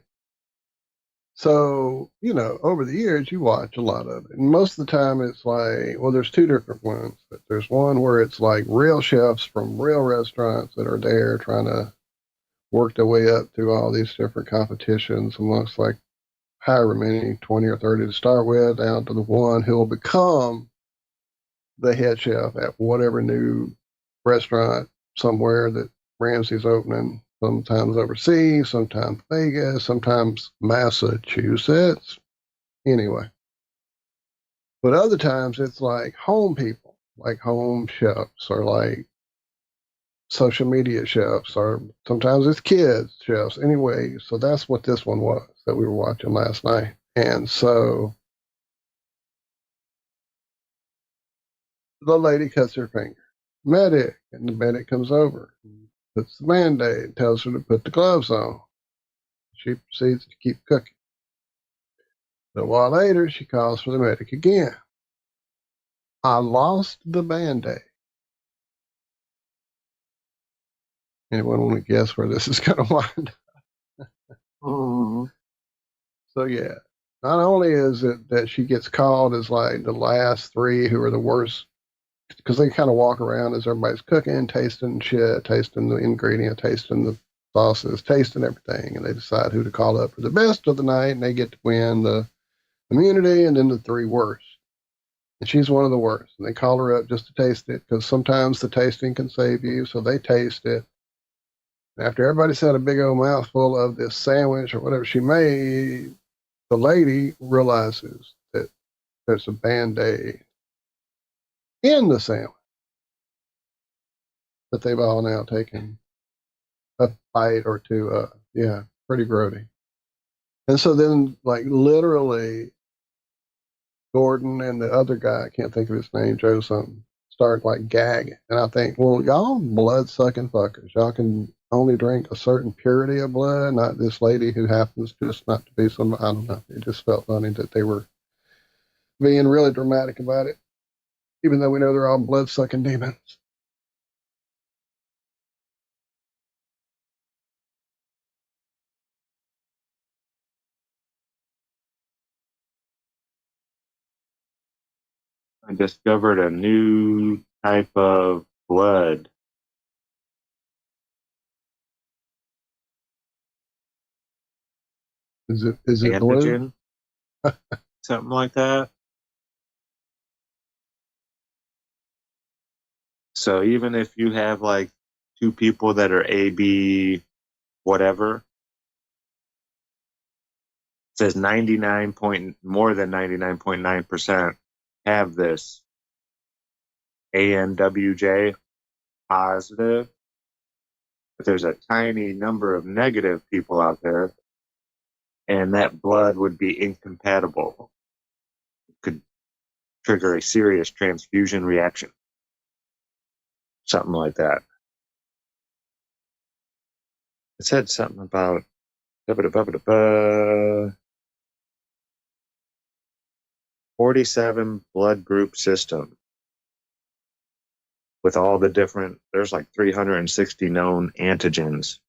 So, over the years, you watch a lot of it. And most of the time, it's like, well, there's two different ones. But there's one where it's like real chefs from real restaurants that are there trying to work their way up through all these different competitions amongst like however many, 20 or 30 to start with, down to the one who will become the head chef at whatever new restaurant somewhere that Ramsay's opening. Sometimes overseas, sometimes Vegas, sometimes Massachusetts. Anyway. But other times it's like home people, like home chefs, or like social media chefs, or sometimes it's kids chefs. Anyway, so that's what this one was that we were watching last night. And so the lady cuts her finger. Medic. And the medic comes over. Puts the Band-Aid, tells her to put the gloves on. She proceeds to keep cooking. A while later, she calls for the medic again. I lost the Band-Aid. Anyone want to guess where this is going to wind up? So, yeah. Not only is it that she gets called as like the last three who are the worst, because they kind of walk around as everybody's cooking, tasting shit, tasting the ingredient, tasting the sauces, tasting everything, and they decide who to call up for the best of the night, and they get to win the immunity, and then the three worst. And she's one of the worst, and they call her up just to taste it, because sometimes the tasting can save you, so they taste it. And after everybody's had a big old mouthful of this sandwich or whatever she made, the lady realizes that there's a Band-Aid in the sandwich that they've all now taken a bite or two of. Yeah, pretty grody. And so then, like, literally, Gordon and the other guy, I can't think of his name, Joe something, start like gagging. And I think, well, y'all blood-sucking fuckers. Y'all can only drink a certain purity of blood, not this lady who happens just not to be somebody. I don't know. It just felt funny that they were being really dramatic about it, even though we know they're all blood-sucking demons. I discovered a new type of blood. Is it blue? Antigen? Something like that. So even if you have like two people that are AB whatever, it says more than 99.9% have this ANWJ positive. But there's a tiny number of negative people out there, and that blood would be incompatible. It could trigger a serious transfusion reaction. Something like that. It said something about 47 blood group system with all the different, there's like 360 known antigens,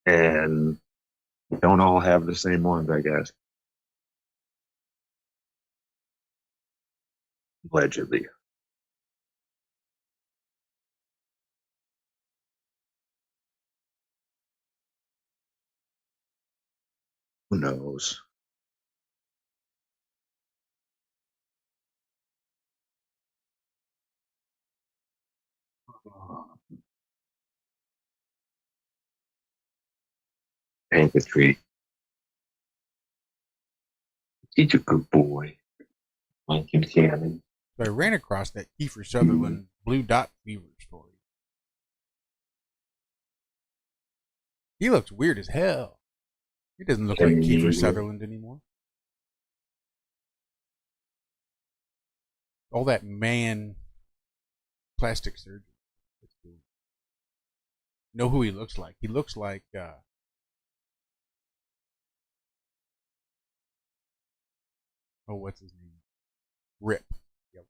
and we don't all have the same ones, I guess. Allegedly. Who knows? Hank a treat. He's a good boy. Like you, Cami. So I ran across that Kiefer Sutherland blue dot fever story. He looks weird as hell. He doesn't look like Kiefer Sutherland anymore. All that man plastic surgery. That's cool. Know who he looks like? He looks like what's his name? Rip. Yep.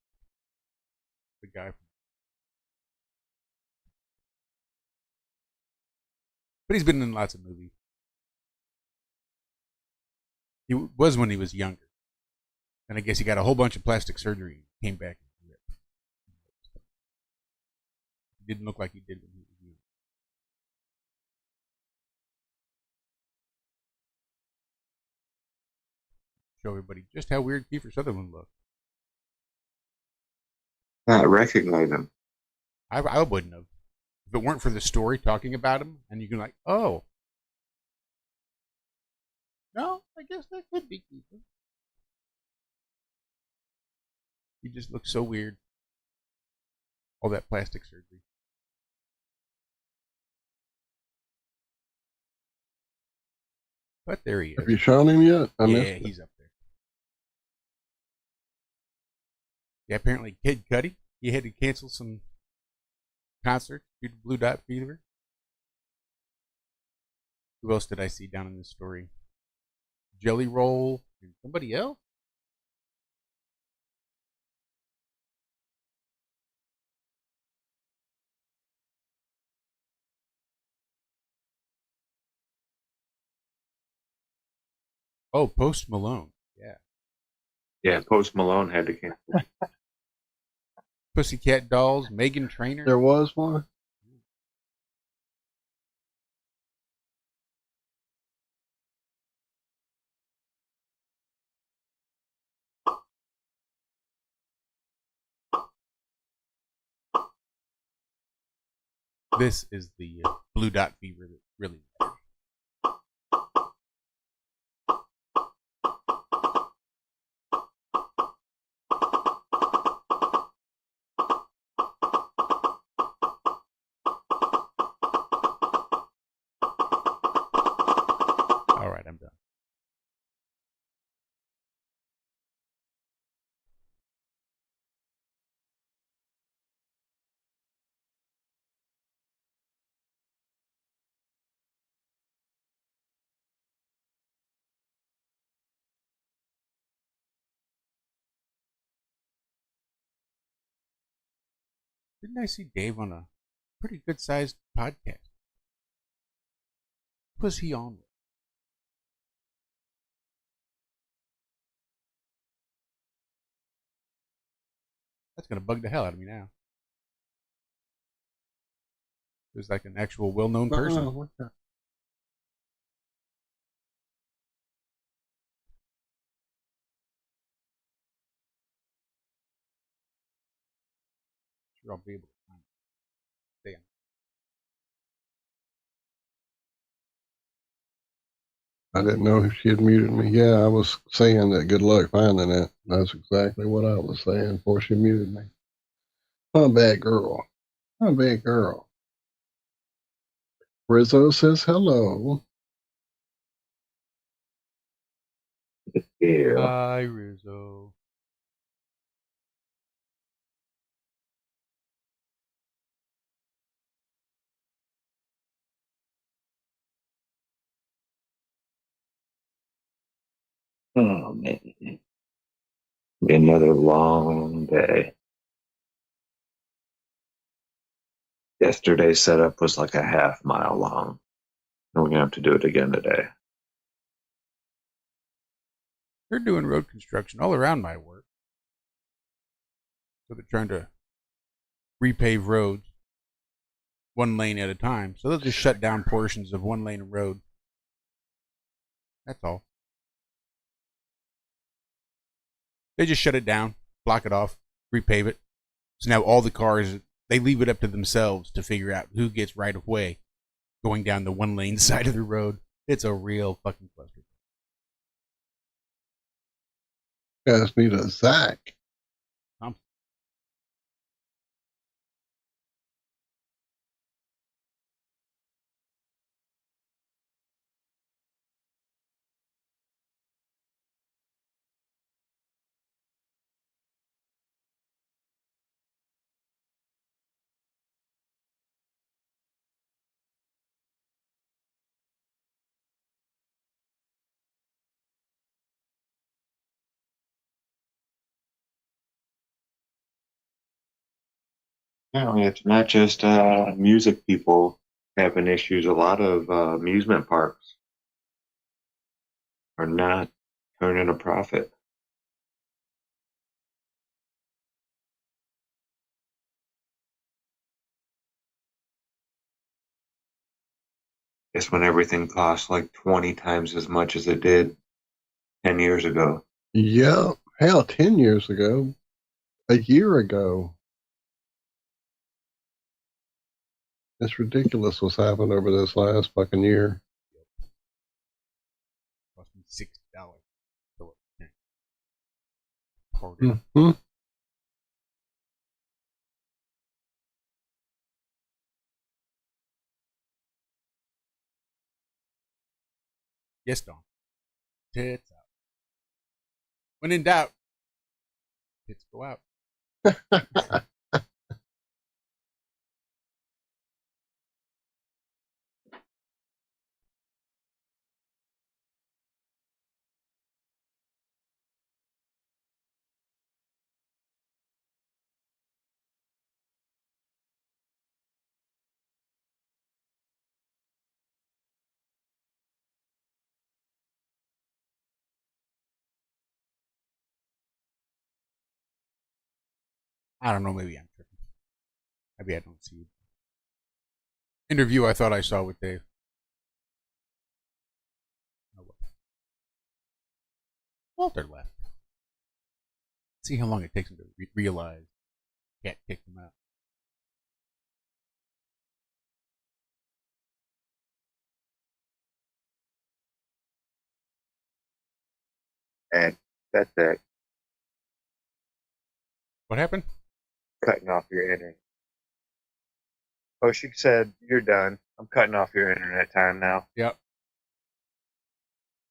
The guy from. But he's been in lots of movies. He was when he was younger. And I guess he got a whole bunch of plastic surgery and came back and ripped. He didn't look like he did when he was young. Show everybody just how weird Kiefer Sutherland looked. Not recognize him. I wouldn't have. If it weren't for the story talking about him, and you can like, oh. No, I guess that could be Kiefer. He just looks so weird. All that plastic surgery. But there he is. Have you shown him yet? Yeah, he's up there. Yeah, apparently Kid Cudi, he had to cancel some concerts due to blue dot fever. Who else did I see down in this story? Jelly Roll and somebody else? Oh, Post Malone. Yeah. Yeah, Post Malone had to cancel. Pussycat Dolls, Megan Trainor. There was one? This is the blue dot fever that really matters. All right, I'm done. Didn't I see Dave on a pretty good sized podcast? Who was he on with? That's going to bug the hell out of me now. It's like an actual well-known person. What the? Sure, I'll be able to find it. Damn. I didn't know if she had muted me. Yeah, I was saying that good luck finding it. That's exactly what I was saying before she muted me. I'm a bad girl. I'm a bad girl. Rizzo says hello. Yeah. Hi, Rizzo. Oh, man. Be another long day. Yesterday's setup was like a half-mile long. And we're going to have to do it again today. They're doing road construction all around my work. So they're trying to repave roads one lane at a time. So they'll just shut down portions of one lane of road. That's all. They just shut it down, block it off, repave it. So now all the cars, they leave it up to themselves to figure out who gets right of way going down the one lane side of the road. It's a real fucking cluster. You guys need a Zack. No, it's not just music people having issues. A lot of amusement parks are not turning a profit. It's when everything costs like 20 times as much as it did 10 years ago. Yeah. Hell, 10 years ago. A year ago. It's ridiculous what's happened over this last fucking year. Cost me $60. Mm-hmm. Yes, Don. Tits out. When in doubt, tits go out. I don't know. Maybe I'm tripping. Maybe I don't see it. Interview I thought I saw with Dave. Oh, well. Walter left. See how long it takes him to realize Cat kicked him out. And that's it. What happened? Cutting off your internet. Oh, she said, you're done. I'm cutting off your internet time now. Yep.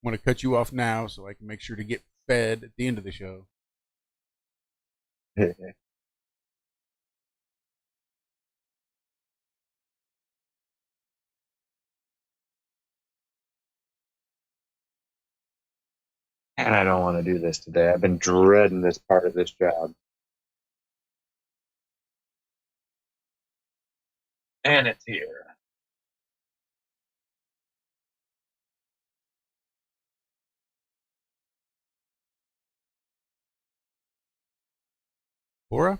I'm going to cut you off now so I can make sure to get fed at the end of the show. And I don't want to do this today. I've been dreading this part of this job. And it's here. Laura,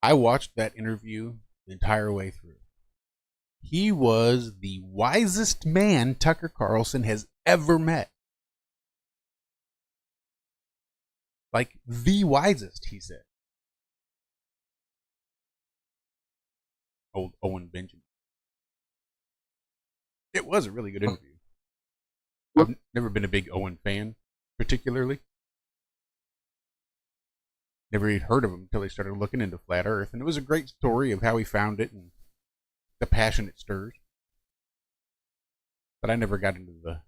I watched that interview the entire way through. He was the wisest man Tucker Carlson has ever met. Like, the wisest, he said. Old Owen Benjamin. It was a really good interview. I've never been a big Owen fan, particularly. Never even heard of him until I started looking into Flat Earth. And it was a great story of how he found it and the passion it stirs. But I never got into the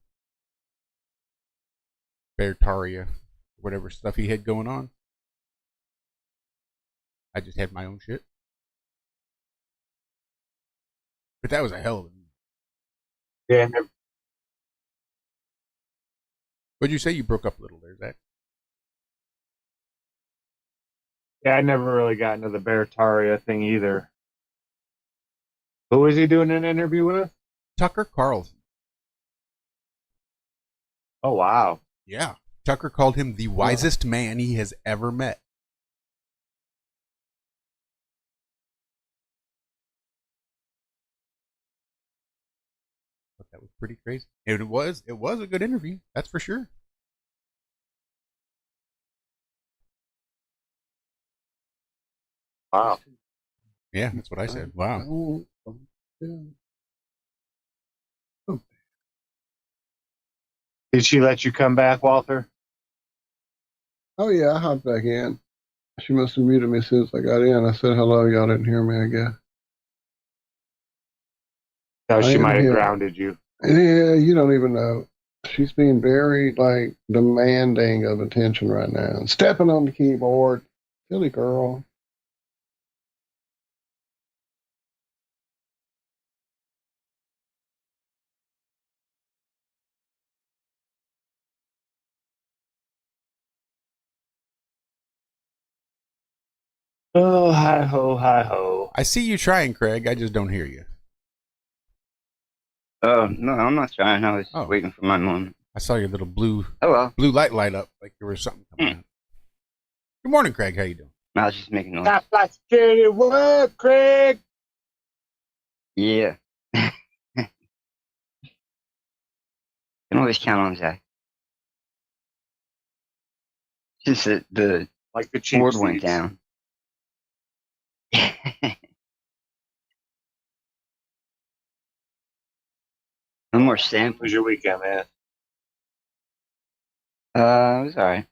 Beartaria, whatever stuff he had going on. I just had my own shit. But that was a hell of a movie. Yeah. What'd you say? You broke up a little there, Zach. Yeah, I never really got into the Beartaria thing either. Who was he doing an interview with? Tucker Carlson. Oh, wow. Yeah. Tucker called him the wisest man he has ever met. But that was pretty crazy. It was a good interview, that's for sure. Wow. Yeah, that's what I said. Wow. Did she let you come back, Walter? Oh, yeah, I hopped back in. She must have muted me as soon as I got in. I said hello. Y'all didn't hear me, I guess. No, she I am might have here. grounded you. Yeah, you don't even know. She's being very, like, demanding of attention right now. Stepping on the keyboard. Silly girl. Oh, hi ho, hi ho. I see you trying, Craig. I just don't hear you. Oh, no, I'm not trying. I was just waiting for my moment. I saw your little blue blue light up like there was something coming out. Good morning, Craig. How you doing? I was just making noise. Stop like security. What up, Craig? Yeah. Can always count on Zack. Since the like the cheap board went seats. down. No more samples. How was your weekend, man? It was alright.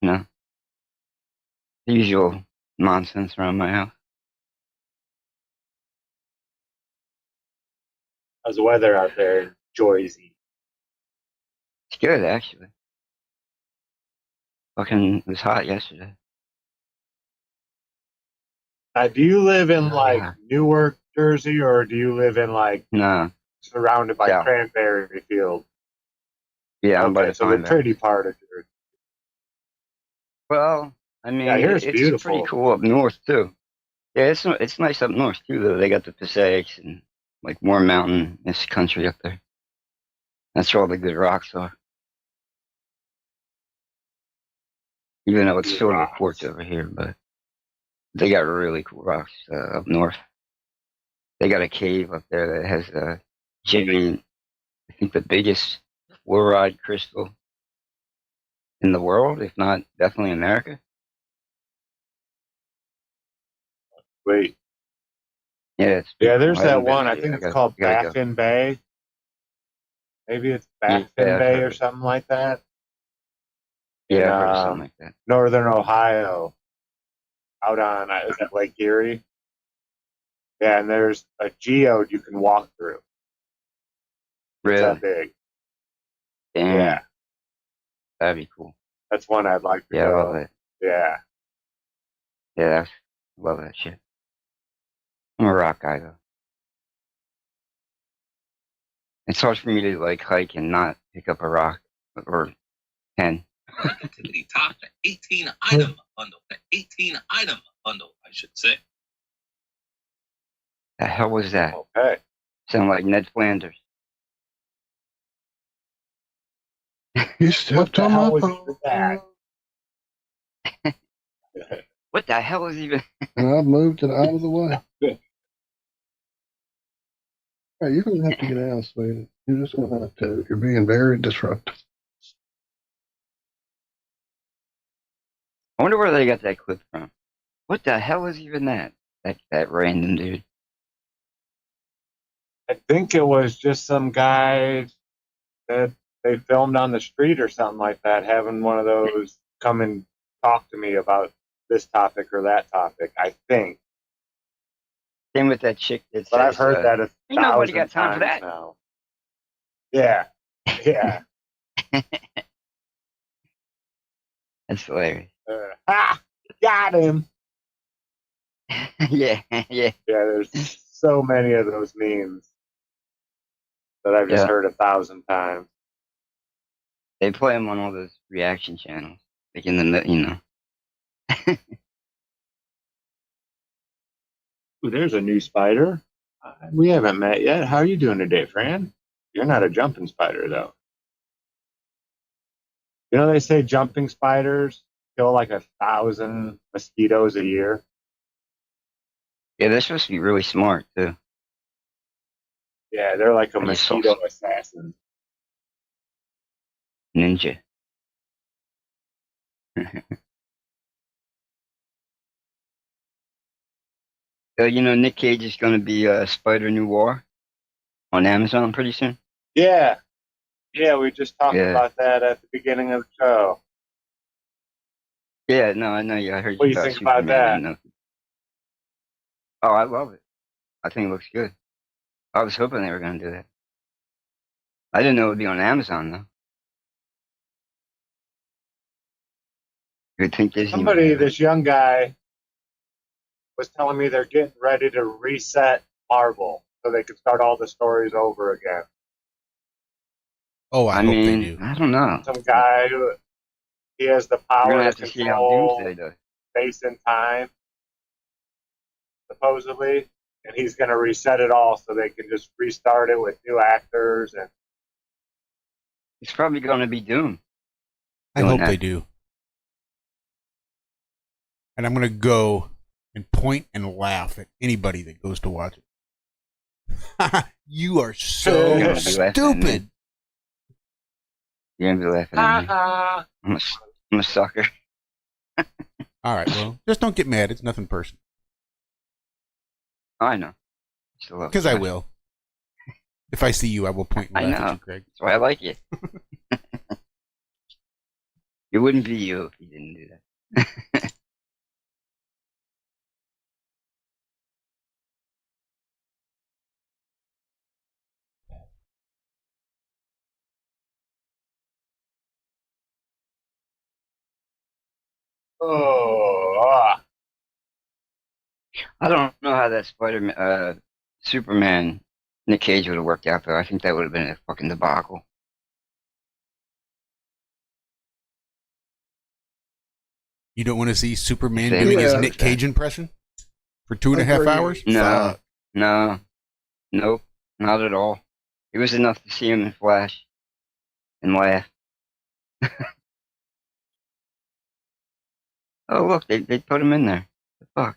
No. The usual nonsense around my house. How's the weather out there in Jersey? It's good, actually. Fucking, it was hot yesterday. Do you live in like Newark, Jersey, or do you live in like No. surrounded by Yeah. cranberry field? Yeah, I'm by Okay, the so Pine the Valley. pretty part of Jersey. Well, I mean, Yeah, here's it's beautiful. pretty cool up north too. Yeah, it's nice up north too. Though they got the Passaics and like more mountainous country up there. That's where all the good rocks are. Even though it's sort of a quartz over here, but they got really cool rocks up north. They got a cave up there that has a giant, I think the biggest fluoride crystal in the world, if not definitely America. Wait. Yeah, it's Yeah, there's I that haven't been one. I there think yet. it's called gotta go. Baffin Bay. Maybe it's Baffin Yeah, I've Bay heard or it. something like that. Yeah, In, I've heard of something like that. Northern Ohio, out on is that Lake Erie? Yeah, and there's a geode you can walk through. It's that big. Damn. Yeah, That'd be cool. that's one I'd like to Yeah, I go. love it. Yeah. Yeah, love that shit. I'm a rock guy though. It's hard for me to like hike and not pick up a rock or 10. Activity top, the 18 item bundle. The 18 item bundle, I should say. The hell was that? Okay. Sound like Ned Flanders. You stepped on my phone. that? What the hell is even? And I've moved it out of the way. Hey, you're going to have to get out, sweetie. You're just going to have to. You're being very disruptive. I wonder where they got that clip from. What the hell is even that? That random dude. I think it was just some guy that they filmed on the street or something like that, having one of those come and talk to me about this topic or that topic, I think. Same with that chick that But says, I've heard that ain't nobody got 1,000 time for times that. now. Yeah. Yeah. That's hilarious. Got him. Yeah, yeah. Yeah, there's so many of those memes that I've just heard 1,000 times. They play them on all those reaction channels. Like in the, you know. Ooh, there's a new spider. We haven't met yet. How are you doing today, Fran? You're not a jumping spider, though. You know, they say jumping spiders kill like 1,000 mosquitoes a year. Yeah, they're supposed to be really smart, too. Yeah, they're like a I just saw mosquito assassin. Ninja. You know, Nick Cage is going to be Spider Noir on Amazon pretty soon. Yeah. Yeah, we just talked Yeah. about that at the beginning of the show. Yeah, no, I know. Yeah, I heard What do you you about think about Superman. I that? know. Oh, I love it. I think it looks good. I was hoping they were going to do that. I didn't know it would be on Amazon, though. You'd think Disney would Somebody, have it. this young guy, was telling me they're getting ready to reset Marvel so they could start all the stories over again. Oh, I hope they do. I don't know. Some guy who he has the We're power going to to have to see how control Doomsday does. space and time, supposedly, and he's going to reset it all so they can just restart it with new actors. And It's probably going to be Doom. I hope they do. And I'm going to go and point and laugh at anybody that goes to watch it. You are so stupid. You're going to be laughing at me. I'm a sucker. All right, well, just don't get mad. It's nothing personal. I know. Because I will. If I see you, I will point and I laugh know. at you, Craig. That's why I like you. It wouldn't be you if you didn't do that. I don't know how that Superman Nick Cage would have worked out, though. I think that would have been a fucking debacle. You don't want to see Superman Yeah, doing his I Nick Cage impression for 2.5 hours? No, nope, not at all. It was enough to see him in Flash and laugh. Oh, look, they put him in there. The fuck?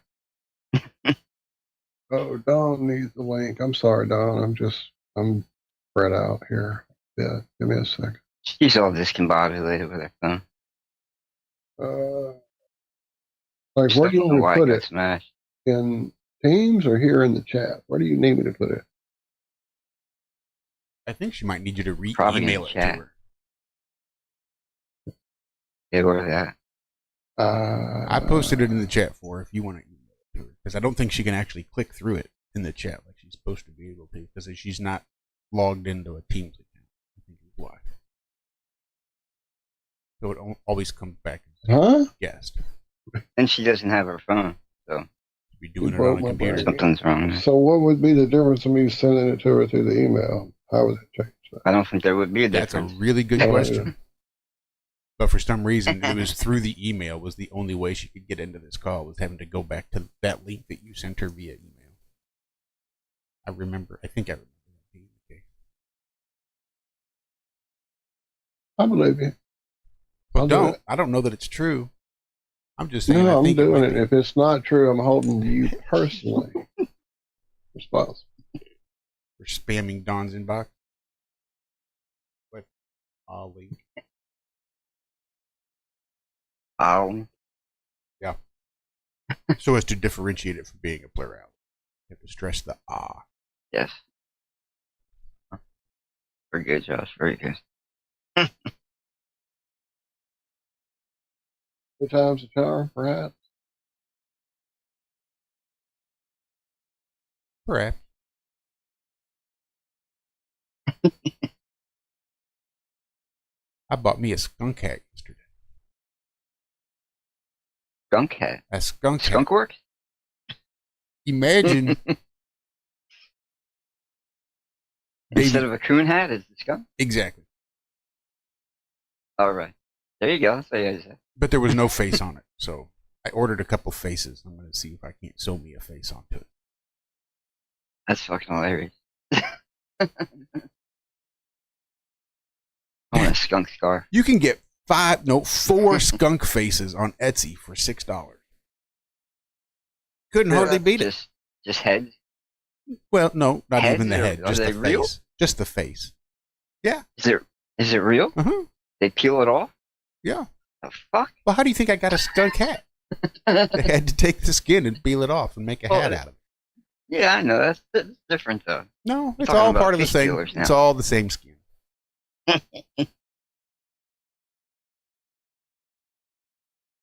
Oh, Dawn needs the link. I'm sorry, Dawn. I'm spread out here. Yeah, give me a second. She's all discombobulated with her phone. Like, where do you want me to put it? Smashed. In Teams or here in the chat? Where do you need me to put it? I think she might need you to Probably in email the it chat. to her. Yeah, or that. I posted it in the chat for her if you want to email it to her. Because I don't think she can actually click through it in the chat like she's supposed to be able to. Because she's not logged into a Teams account. I think is why. So it always comes back as guest. And she doesn't have her phone, so be doing it on a computer. Something's wrong there. So what would be the difference of me sending it to her through the email? How would it change that? I don't think there would be a That's difference. a really good question. But for some reason, it was through the email was the only way she could get into this call, was having to go back to that link that you sent her via email. I remember. I think I remember that being the case. I believe you. But I don't know that it's true. I'm just saying. No, I think I'm doing it. If it's not true, I'm holding you personally responsible for spamming Don's inbox. What? Ollie. Ollie. Yeah. So as to differentiate it from being a plurality, you have to stress the ah. Yes. Very good, Josh. Very good. Two times a charm, perhaps. Perhaps. I bought me a skunk hat yesterday. Skunk hat? A skunk hat. IRONWORX? Imagine. Instead of a coon hat, it's the skunk? Exactly. All right. There you go. But there was no face on it, so I ordered a couple faces. I'm going to see if I can't sew me a face onto it. That's fucking hilarious. I want a skunk scarf. You can get 4 skunk faces on Etsy for $6. Couldn't hardly beat it. Just heads? Well, no, not heads even the head. Just the real? face. Just the face. Yeah. Is it real? Uh-huh. They peel it off? Yeah. The fuck? Well, how do you think I got a skunk hat? They had to take the skin and peel it off and make a hat out of it. Yeah, I know. That's different, though. No, it's all part of the same. It's all the same skin.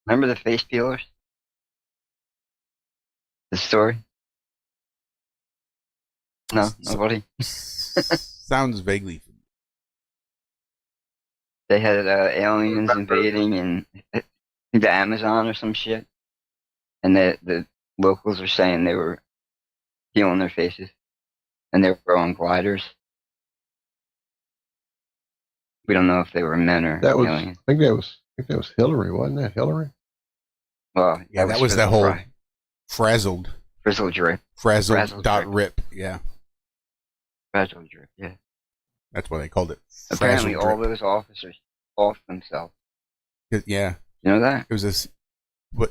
Remember the face peelers? The story? No, nobody. Sounds vaguely familiar. They had aliens invading in the Amazon or some shit, and the locals were saying they were peeling their faces, and they were on gliders. We don't know if they were men or aliens. I think that was Hillary, wasn't that Hillary? Well, yeah, that was the whole frizzled drip. Frazzled dot rip. Yeah. Frazzled drip. Yeah. That's why they called it. Apparently, all those officers off themselves. Yeah. You know that? It was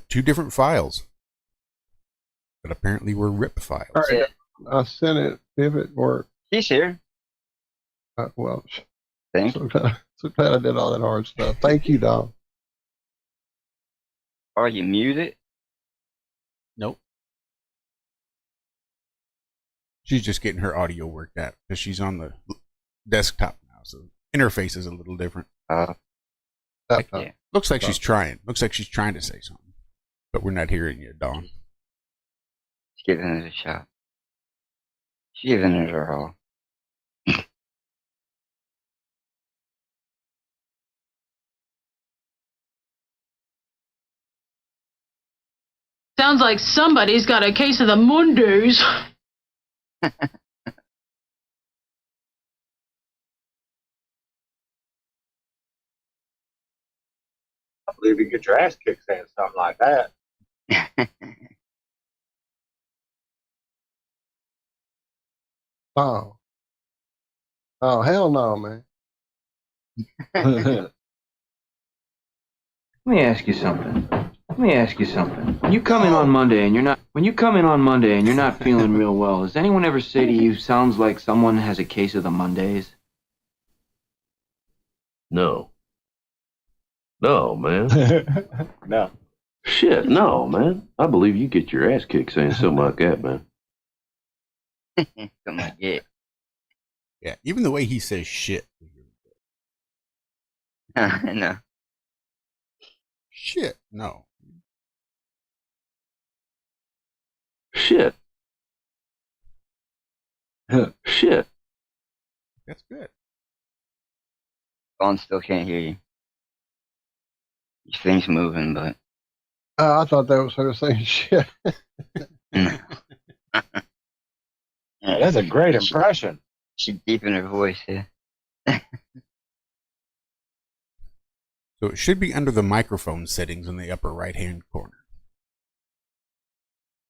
2 different files, but apparently were RIP files. All right, I sent it. If it worked. He's here. Well, thank you. So glad I did all that hard stuff. Thank you, Dom. Are you muted? Nope. She's just getting her audio worked out because she's on the desktop now, so interface is a little different. Yeah. Looks like she's trying. Looks like she's trying to say something, but we're not hearing you, Dawn. She's giving it a shot. She's giving it her all. Sounds like somebody's got a case of the Mondays. I believe you get your ass kicked saying something like that. Oh, hell no, man. Let me ask you something. When you come in on Monday and you're not feeling real well, does anyone ever say to you, sounds like someone has a case of the Mondays? No. No, man. No. Shit, no, man. I believe you get your ass kicked saying something like that, man. Something like that. Yeah, even the way he says shit. No. Shit, no. Shit. Shit. That's good. Vaughn still can't hear you. Your thing's moving, but... I thought that was her saying shit. Yeah, that's a great impression. She's deep in her voice, yeah. So it should be under the microphone settings in the upper right-hand corner.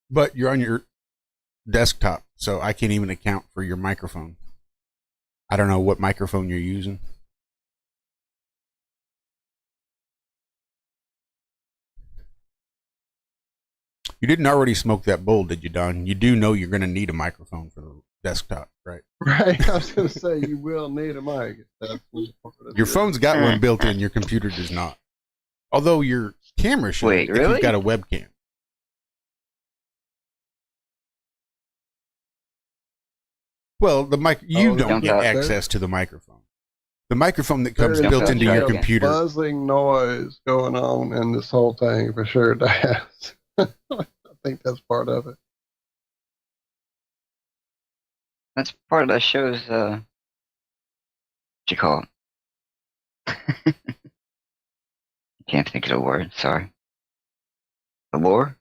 But you're on your desktop, so I can't even account for your microphone. I don't know what microphone you're using. You didn't already smoke that bowl, did you, Don? You do know you're going to need a microphone for the desktop, right? Right. I was going to say you will need a mic. Your phone's got one built in. Your computer does not. Although your camera should. Wait, if really? you've got a webcam. Well, the mic. You don't get access to the microphone. The microphone that comes built into your computer. Buzzing noise going on in this whole thing for sure, Daz. I think that's part of it. That's part of the show's, what you call it? Can't think of the word, sorry. The lore?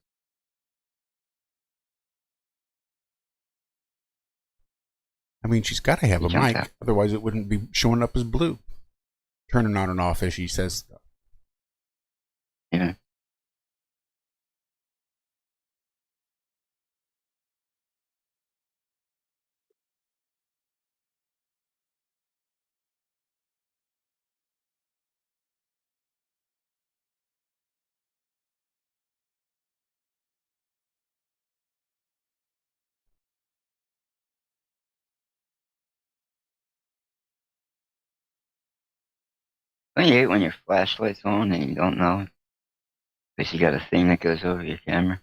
I mean, she's got to have a mic, otherwise it wouldn't be showing up as blue. Turning on and off as she says stuff. Yeah. Don't you hate when your flashlight's on and you don't know it? Because you got a thing that goes over your camera?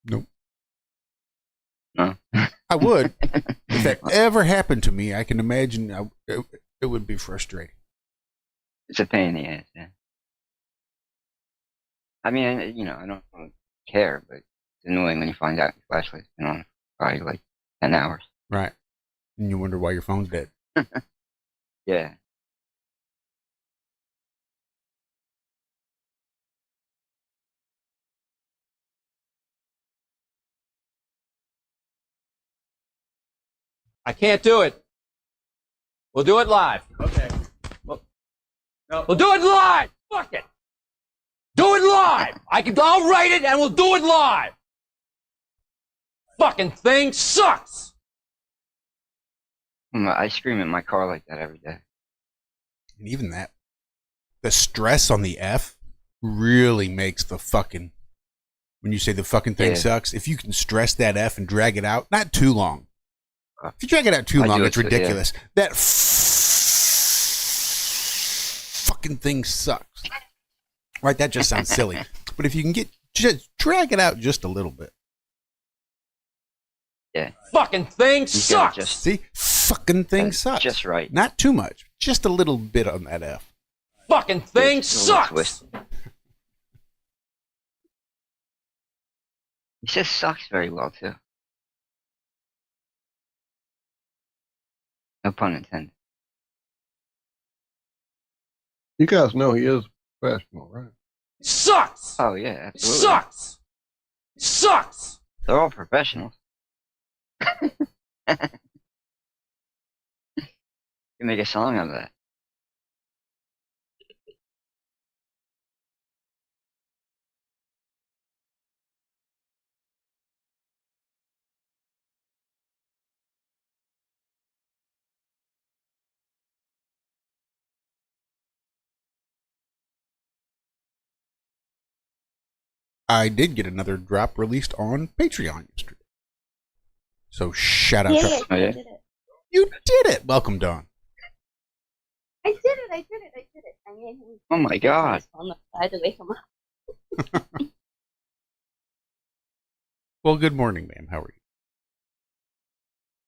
Nope. No? I would. If that ever happened to me, I can imagine it would be frustrating. It's a pain in the ass, yeah. I mean, you know, I don't really care, but it's annoying when you find out your flashlight's been on for probably like 10 hours. Right. And you wonder why your phone's dead. Yeah. I can't do it. We'll do it live. Okay. We'll do it live. Fuck it. Do it live. I'll write it and we'll do it live. Fucking thing sucks. I scream in my car like that every day. And even that, the stress on the F really makes the fucking, when you say the fucking thing sucks, if you can stress that F and drag it out, not too long. If you drag it out too long, it's ridiculous. That fucking thing sucks. Right? That just sounds silly. But if you can just drag it out just a little bit. Yeah. Fucking thing sucks. See? Fucking thing sucks. Just right. Not too much. Just a little bit on that F. Fucking thing sucks. He says sucks very well, too. No pun intended. You guys know he is professional, right? Sucks. Oh, yeah, absolutely. Sucks. Sucks. They're all professionals. You make a song out of that. I did get another drop released on Patreon yesterday. So shout out to I did it. You did it. Welcome, Dawn. I did it. I made him. Oh my God. I had to wake him up. Well, good morning, ma'am. How are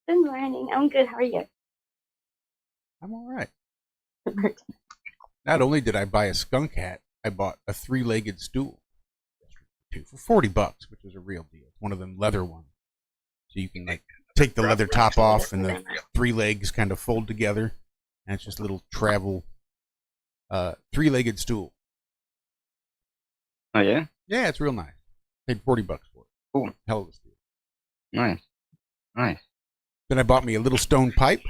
you? Good morning. I'm good. How are you? I'm all right. Not only did I buy a skunk hat, I bought a 3-legged stool for $40, which is a real deal. It's one of them leather ones. So you can like take the leather top off and the 3 legs kind of fold together. And it's just a little travel 3-legged stool. Oh, yeah? Yeah, it's real nice. Paid $40 for it. Cool. Hell of a steal. Nice. Nice. Then I bought me a little stone pipe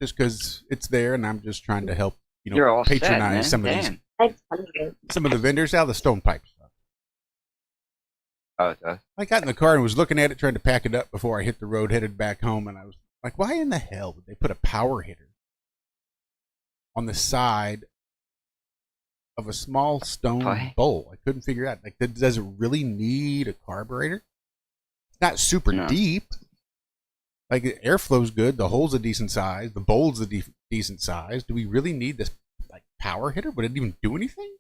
just because it's there and I'm just trying to help, You're all patronize set, some of man. some of the vendors out of the stone pipe stuff. Oh, it does. I got in the car and was looking at it, trying to pack it up before I hit the road, headed back home, and I was like, why in the hell would they put a power hitter on the side of a small stone bowl. I couldn't figure out, like, does it really need a carburetor? It's not super deep. Like, the airflow's good. The hole's a decent size. The bowl's a decent size. Do we really need this, like, power hitter? Would it even do anything?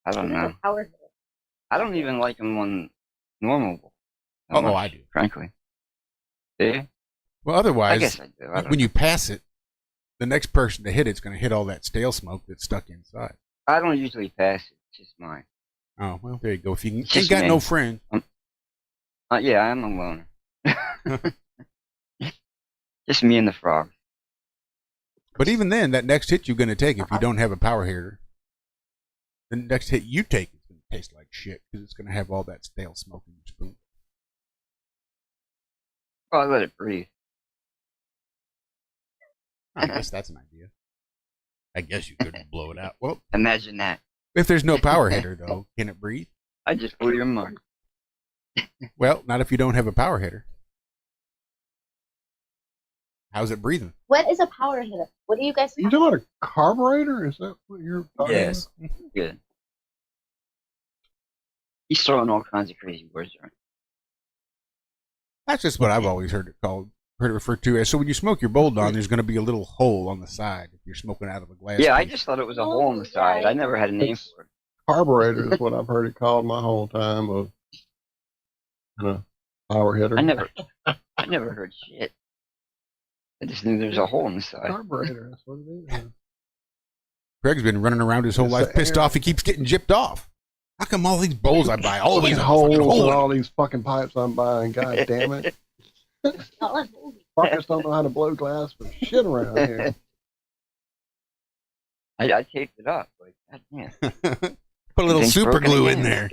I don't know. I don't even like them on normal. I do. Frankly. Do you? Well, otherwise, I guess I do. I when you pass it, the next person to hit it's going to hit all that stale smoke that's stuck inside. I don't usually pass it. It's just mine. Oh, well, there you go. If you ain't got no friend. Yeah, I'm a loner. Just me and the frog. But even then, that next hit you're going to take, if you don't have a power hitter, the next hit you take is going to taste like shit because it's going to have all that stale smoke in your spoon. Oh, I let it breathe. I guess that's an idea. I guess you could blow it out. Well, imagine that. If there's no power hitter, though, can it breathe? I just blew your mind. Well, not if you don't have a power hitter. How's it breathing? What is a power hitter? What do you guys? You talking about a carburetor? Is that what you're talking Yes. about? Good. He's throwing all kinds of crazy words around. That's just what I've always heard it referred to as. So when you smoke your bowl down, there's going to be a little hole on the side if you're smoking out of a glass. Yeah, I piece. just thought it was a hole in the side. I never had a name for it. Carburetor is what I've heard it called my whole time of power hitter. I never heard shit. I just knew there was a hole in the side. Carburetor, that's what it is. Greg's been running around his whole life pissed off. He keeps getting gypped off. How come all these bowls I buy, all these holes holes and all these fucking pipes I'm buying? God damn it! Fuckers don't know how to blow glass for shit around here. I taped it up. Like, God damn. Put a little super glue in there.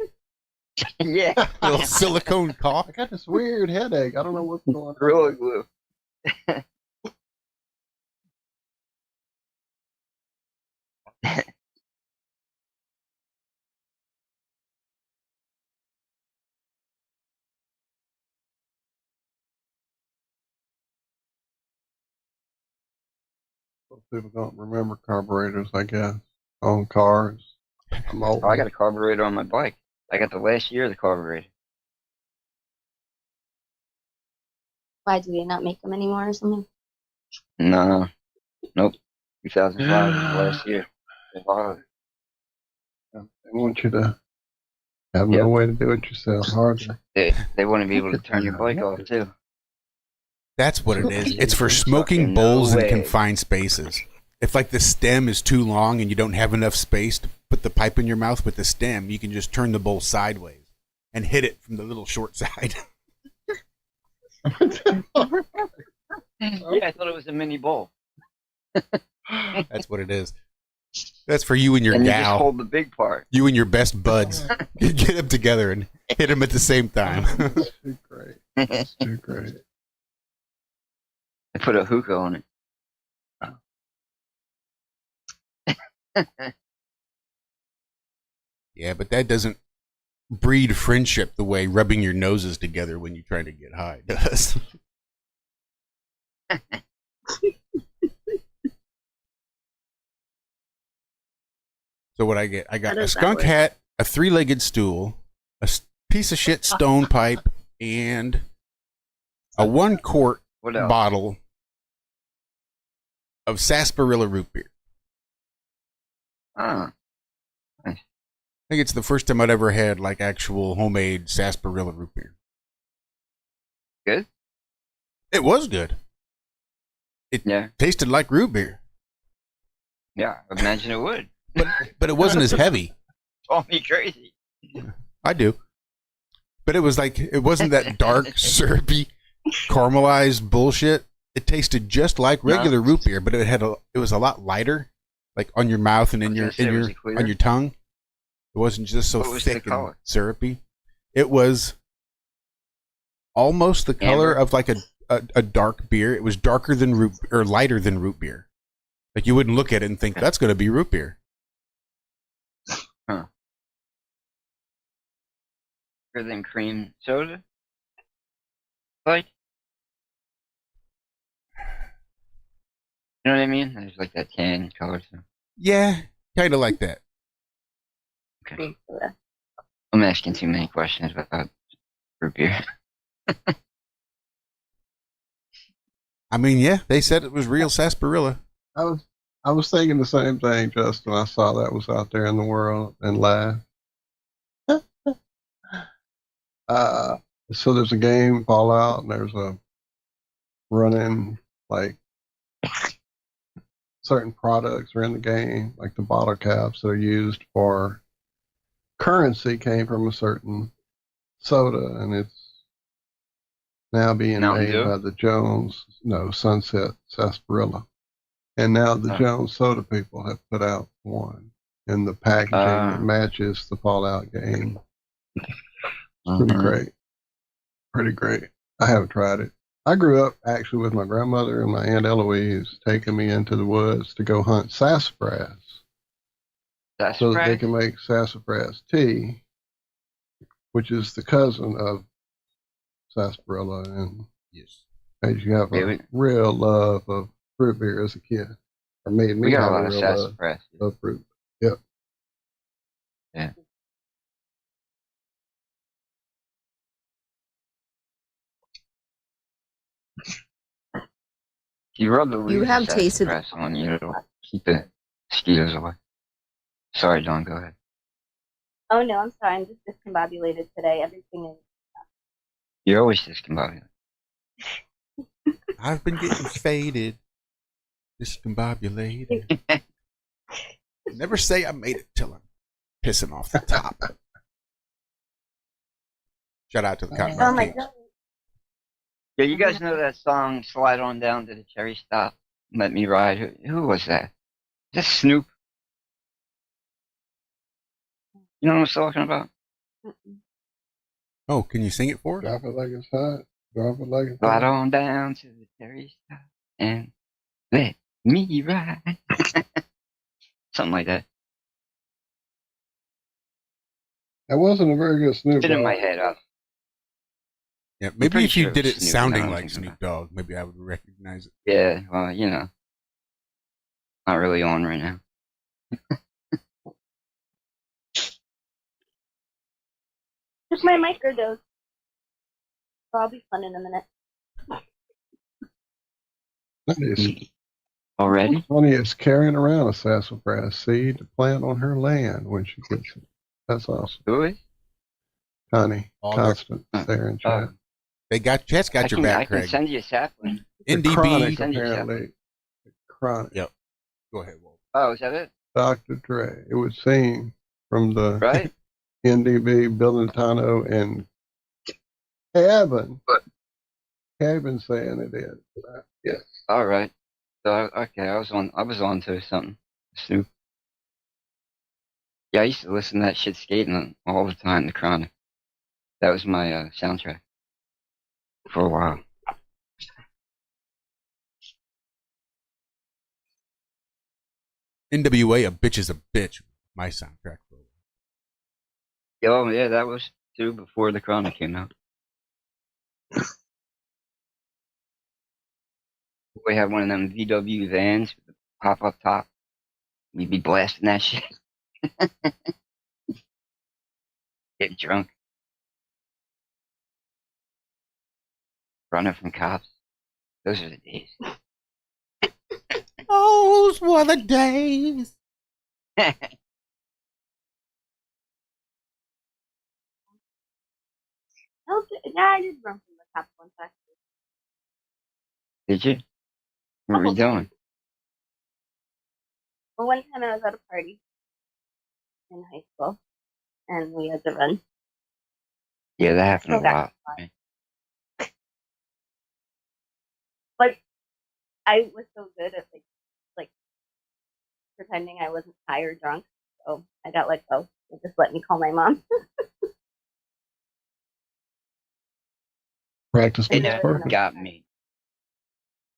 Yeah. A little silicone caulk. I got this weird headache. I don't know what's going on. Gorilla glue. People don't remember carburetors, I guess, on cars. I'm old. Oh, I got a carburetor on my bike. I got the last year of the carburetor. Why do they not make them anymore or something? No. Nope. 2005 was the last year. They want you to have no way to do it yourself. Hardly. They want to be able to turn your bike off too. That's what it is. It's for smoking bowls in confined spaces. If like the stem is too long and you don't have enough space to put the pipe in your mouth with the stem, you can just turn the bowl sideways and hit it from the little short side. Yeah, I thought it was a mini bowl. That's what it is. That's for you and your and gal. You just hold the big part. You and your best buds. Get them together and hit them at the same time. That's too great. That's too great. I put a hookah on it. Yeah, but that doesn't breed friendship the way rubbing your noses together when you try to get high does. So what I get? I got a skunk hat, a three-legged stool, a piece of shit stone pipe, and a 1-quart bottle of sarsaparilla root beer. Ah. I think it's the first time I'd ever had like actual homemade sarsaparilla root beer. Good? It was good. It tasted like root beer. Yeah, I imagine it would. But it wasn't as heavy. Call me crazy. I do. But it was like, it wasn't that dark, syrupy, caramelized bullshit. It tasted just like regular root beer, but it was a lot lighter, like on your mouth and on your tongue. It wasn't just so thick and syrupy. It was almost the color of like a dark beer. It was darker than lighter than root beer. Like you wouldn't look at it and think that's going to be root beer. Huh. Better than cream soda? Like? You know what I mean? There's like that tan color. So. Yeah, kind of like that. Okay. I'm asking too many questions about root beer. I mean, yeah, they said it was real sarsaparilla. I was thinking the same thing, Justin. I saw that was out there in the world and laughed. So there's a game, Fallout, and there's a running, like, certain products are in the game, like the bottle caps that are used for currency came from a certain soda, and it's now being Mountain made Dew? by the Sunset Sarsaparilla. And now the Jones Soda people have put out one in the packaging that matches the Fallout game. Pretty great. Pretty great. I haven't tried it. I grew up actually with my grandmother and my Aunt Eloise taking me into the woods to go hunt sassafras. So that they can make sassafras tea, which is the cousin of sarsaparilla. And yes, as you have a real love of fruit beer as a kid. Or made me We got have a lot a of real sassafras. love of fruit. Yep. Yeah. You rub the leaves have of tasted- sassafras on you, it'll keep the mosquitoes away. Sorry, Dawn, go ahead. Oh no, I'm sorry. I'm just discombobulated today. Everything is. You're always discombobulated. I've been getting faded, discombobulated. Never say I made it till I'm pissing off the top. Shout out to the Cotton Oh my Kings. god. Yeah, you guys know that song, Slide On Down to the Cherry Stop, Let Me Ride? Who was that? Is that Snoop? You know what I'm talking about? Oh, can you sing it for us? Drop it like it's hot. Drop it like it's Slide hot. on down to the Cherry Stop and let me ride. Something like that. That wasn't a very good Snoop It's in Dogg. my head. Yeah, maybe pretty if you sure did it it was Snoop, sounding now I'm like thinking Snoop Dogg, maybe I would recognize it. Yeah, well, you know. Not really on right now. Just my microdose. So I'll be fun in a minute. That is already. Funny is carrying around a sassafras seed to plant on her land when she gets it. That's awesome. Who is? Connie, Oh, Constant, there in chat. They got Chet's got your back, I can Craig. send you a sapling. NDB. Chronic, Send you a sapling. apparently. Chronic. Yep. Go ahead, Walt. Oh, is that it? Dr. Dre. It would seem from the Right? NDB, Bill Nantano, and Kevin saying it is. Yes. All right. So okay, I was on to something. Snoop. Yeah, I used to listen to that shit skating all the time. The Chronic. That was my soundtrack for a while. NWA, a bitch is a bitch. My soundtrack. Oh yeah, that was too before the Chronic came out. We had one of them VW vans with the pop up top. We'd be blasting that shit. Get drunk. Running from cops. Those are the days. Those were the days. Yeah, I did run from the cops one time. Did you? What were you doing? Well, one time I was at a party in high school, and we had to run. Yeah, that happened a Okay. lot. But I was so good at like pretending I wasn't high or drunk, so I got let go. They just let me call my mom. Practice They makes never perfect. got me.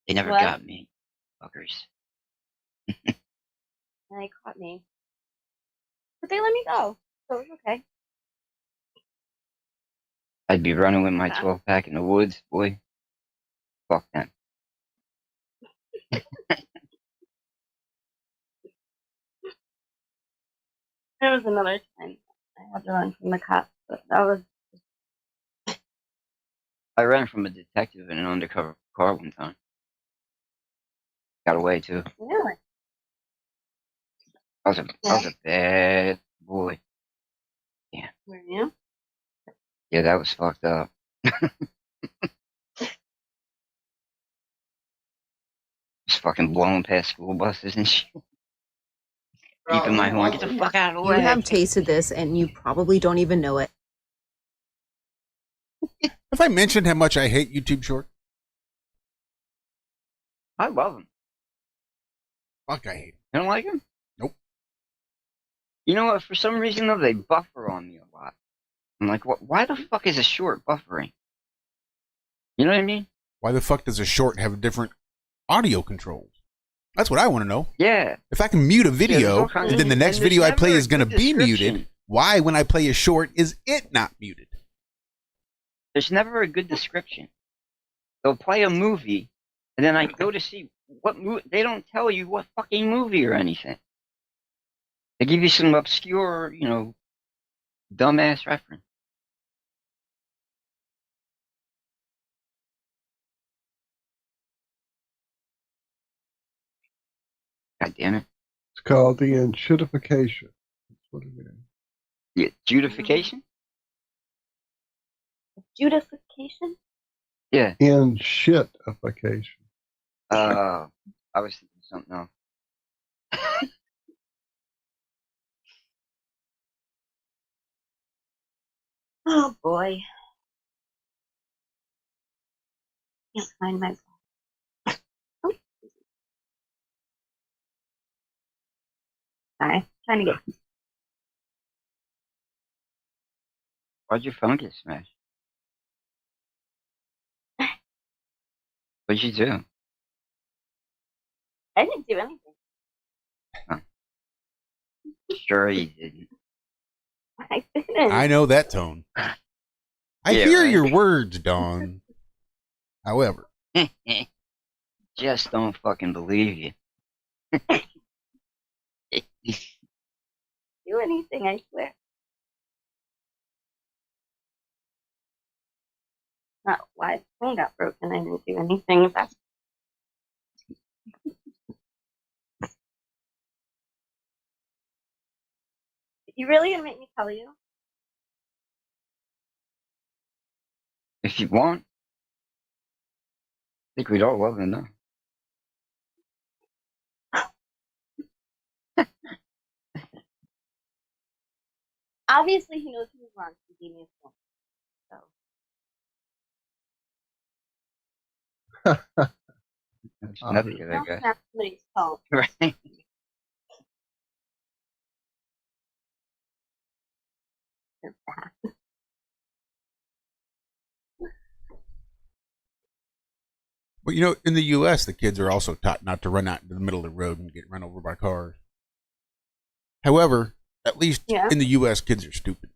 They never What? got me. Fuckers. And they caught me, but they let me go, so it was okay. I'd be running with my 12-pack in the woods, boy. Fuck them. There was another time I had to run from the cops, but that was I ran from a detective in an undercover car one time. Got away too. really. I was a bad boy. Yeah. Were you? Yeah, that was fucked up. Just fucking blowing past school buses and shit. Beeping my horn. Get the fuck out of the way. You have tasted this and you probably don't even know it. Have I mentioned how much I hate YouTube Short? I love them. Fuck, I hate them. You don't like them? Nope. You know what? For some reason, though, they buffer on me a lot. I'm like, what? Why the fuck is a short buffering? You know what I mean? Why the fuck does a short have different audio controls? That's what I want to know. Yeah. If I can mute a video, and then the next video I play is going to be muted, why, when I play a short, is it not muted? There's never a good description. They'll play a movie, and then I go to see what movie. They don't tell you what fucking movie or anything. They give you some obscure, dumbass reference. God damn it. It's called the enshittification. That's what it is. Yeah, judification? Judification? Yeah. Enshittification. I was thinking something else. Oh boy. Can't find my. Oh. Sorry, trying to get. Why'd your phone get smashed? What'd you do? I didn't do anything. Huh. Sure you didn't. I didn't. I know that tone. I hear your words, Dawn. However. Just don't fucking believe you. Do anything, I swear. Not why the phone got broken. I didn't do anything. That's you really gonna make me tell you? If you want. I think we'd all love to know. Obviously, he knows he was wrong. He gave me a phone. So. Never get that guy. That's somebody's phone. Right. Well, in the U.S., the kids are also taught not to run out into the middle of the road and get run over by cars. However, at least in the U.S., kids are stupid.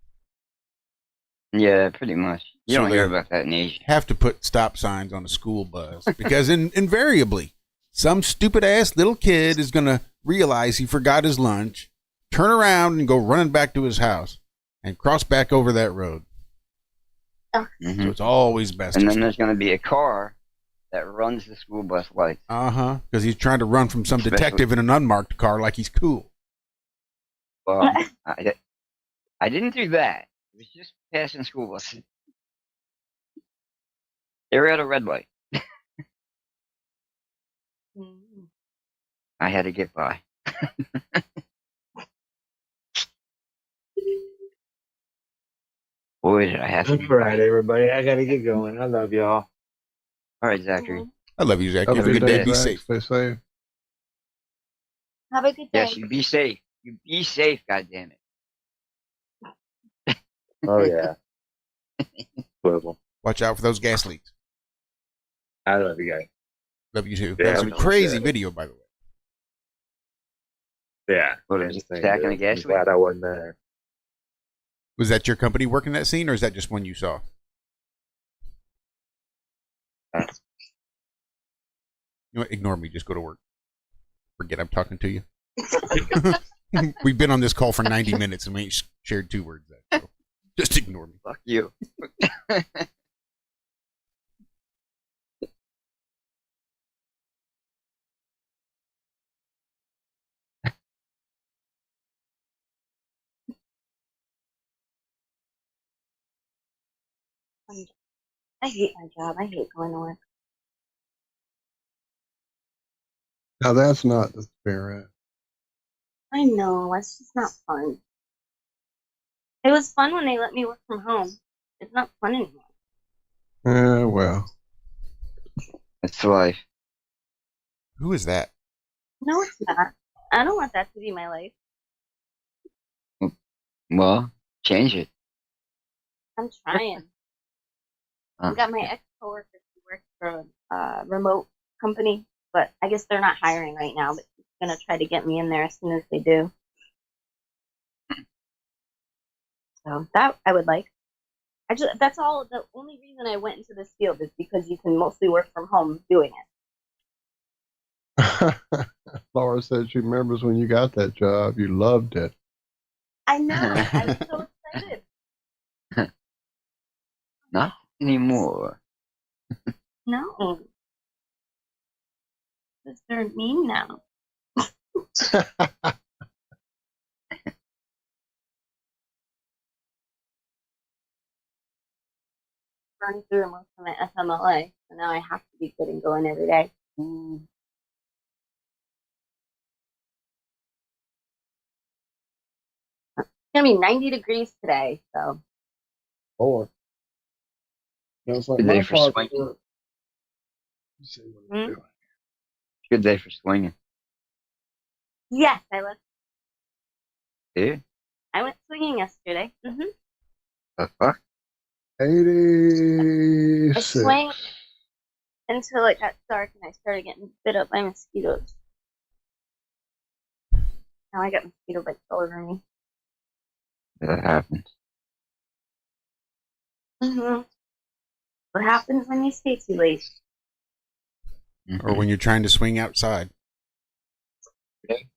Yeah, pretty much. You So don't hear they about that in Asia. Have to put stop signs on a school bus because invariably, some stupid-ass little kid is going to realize he forgot his lunch, turn around and go running back to his house and cross back over that road. Mm-hmm. So it's always best. And then there's going to be a car that runs the school bus lights. Because he's trying to run from some detective in an unmarked car like he's cool. Well, I didn't do that. It was just passing school buses. They were at a red light. I had to get by. Boy, did I have to. That's right, everybody. I gotta get going. I love y'all. All right, Zachary. I love you, Zach. Have a good day. Be safe. Stay safe. Have a good day. Yes, you be safe. You be safe, goddammit. Oh, yeah. Watch out for those gas leaks. I love you guys. Love you too. Yeah, That was a crazy video, by the way. Yeah. What is Zack and a gas I'm glad I wasn't there. Was that your company working that scene, or is that just one you saw? You know what? Ignore me. Just go to work. Forget I'm talking to you. We've been on this call for 90 minutes and we ain't shared 2 words. So just ignore me. Fuck you. I hate my job. I hate going to work. Now that's not the spirit. I know. It's just not fun. It was fun when they let me work from home. It's not fun anymore. Well. That's life. Who is that? No, it's not. I don't want that to be my life. Well, change it. I'm trying. I got my ex-coworker who works for a remote company, but I guess they're not hiring right now, but he's going to try to get me in there as soon as they do. So that I would like. That's all. The only reason I went into this field is because you can mostly work from home doing it. Laura said she remembers when you got that job. You loved it. I know. I was so excited. Not anymore. No. Because they're mean now. Run through most of my FMLA, so now I have to be good and going every day. It's gonna be 90 degrees today, so. Lord. That's like Good my day for part of swinging. work. Let's see what I'm doing. Good day for swinging. Yes, I love. Dude, I went swinging yesterday. the fuck? 86. I swung until it got dark and I started getting bit up by mosquitoes. Now I got mosquito bites all over me. That happens. What happens when you stay too late? Or when you're trying to swing outside.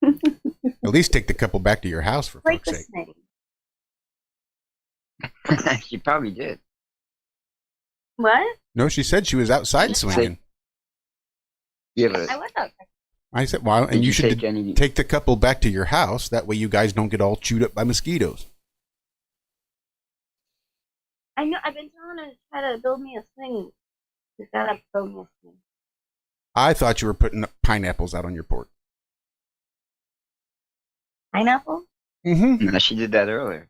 At least take the couple back to your house, for Like fuck's the sake. snake. She probably did. What? No, she said she was outside swinging. Yeah, but I was outside. I said, well, Did and you you should take any- take the couple back to your house. That way you guys don't get all chewed up by mosquitoes. I know. I've been telling her to try to build me a swing. She's got to build me a swing. I thought you were putting pineapples out on your porch. Pineapple? Mm-hmm. No, she did that earlier.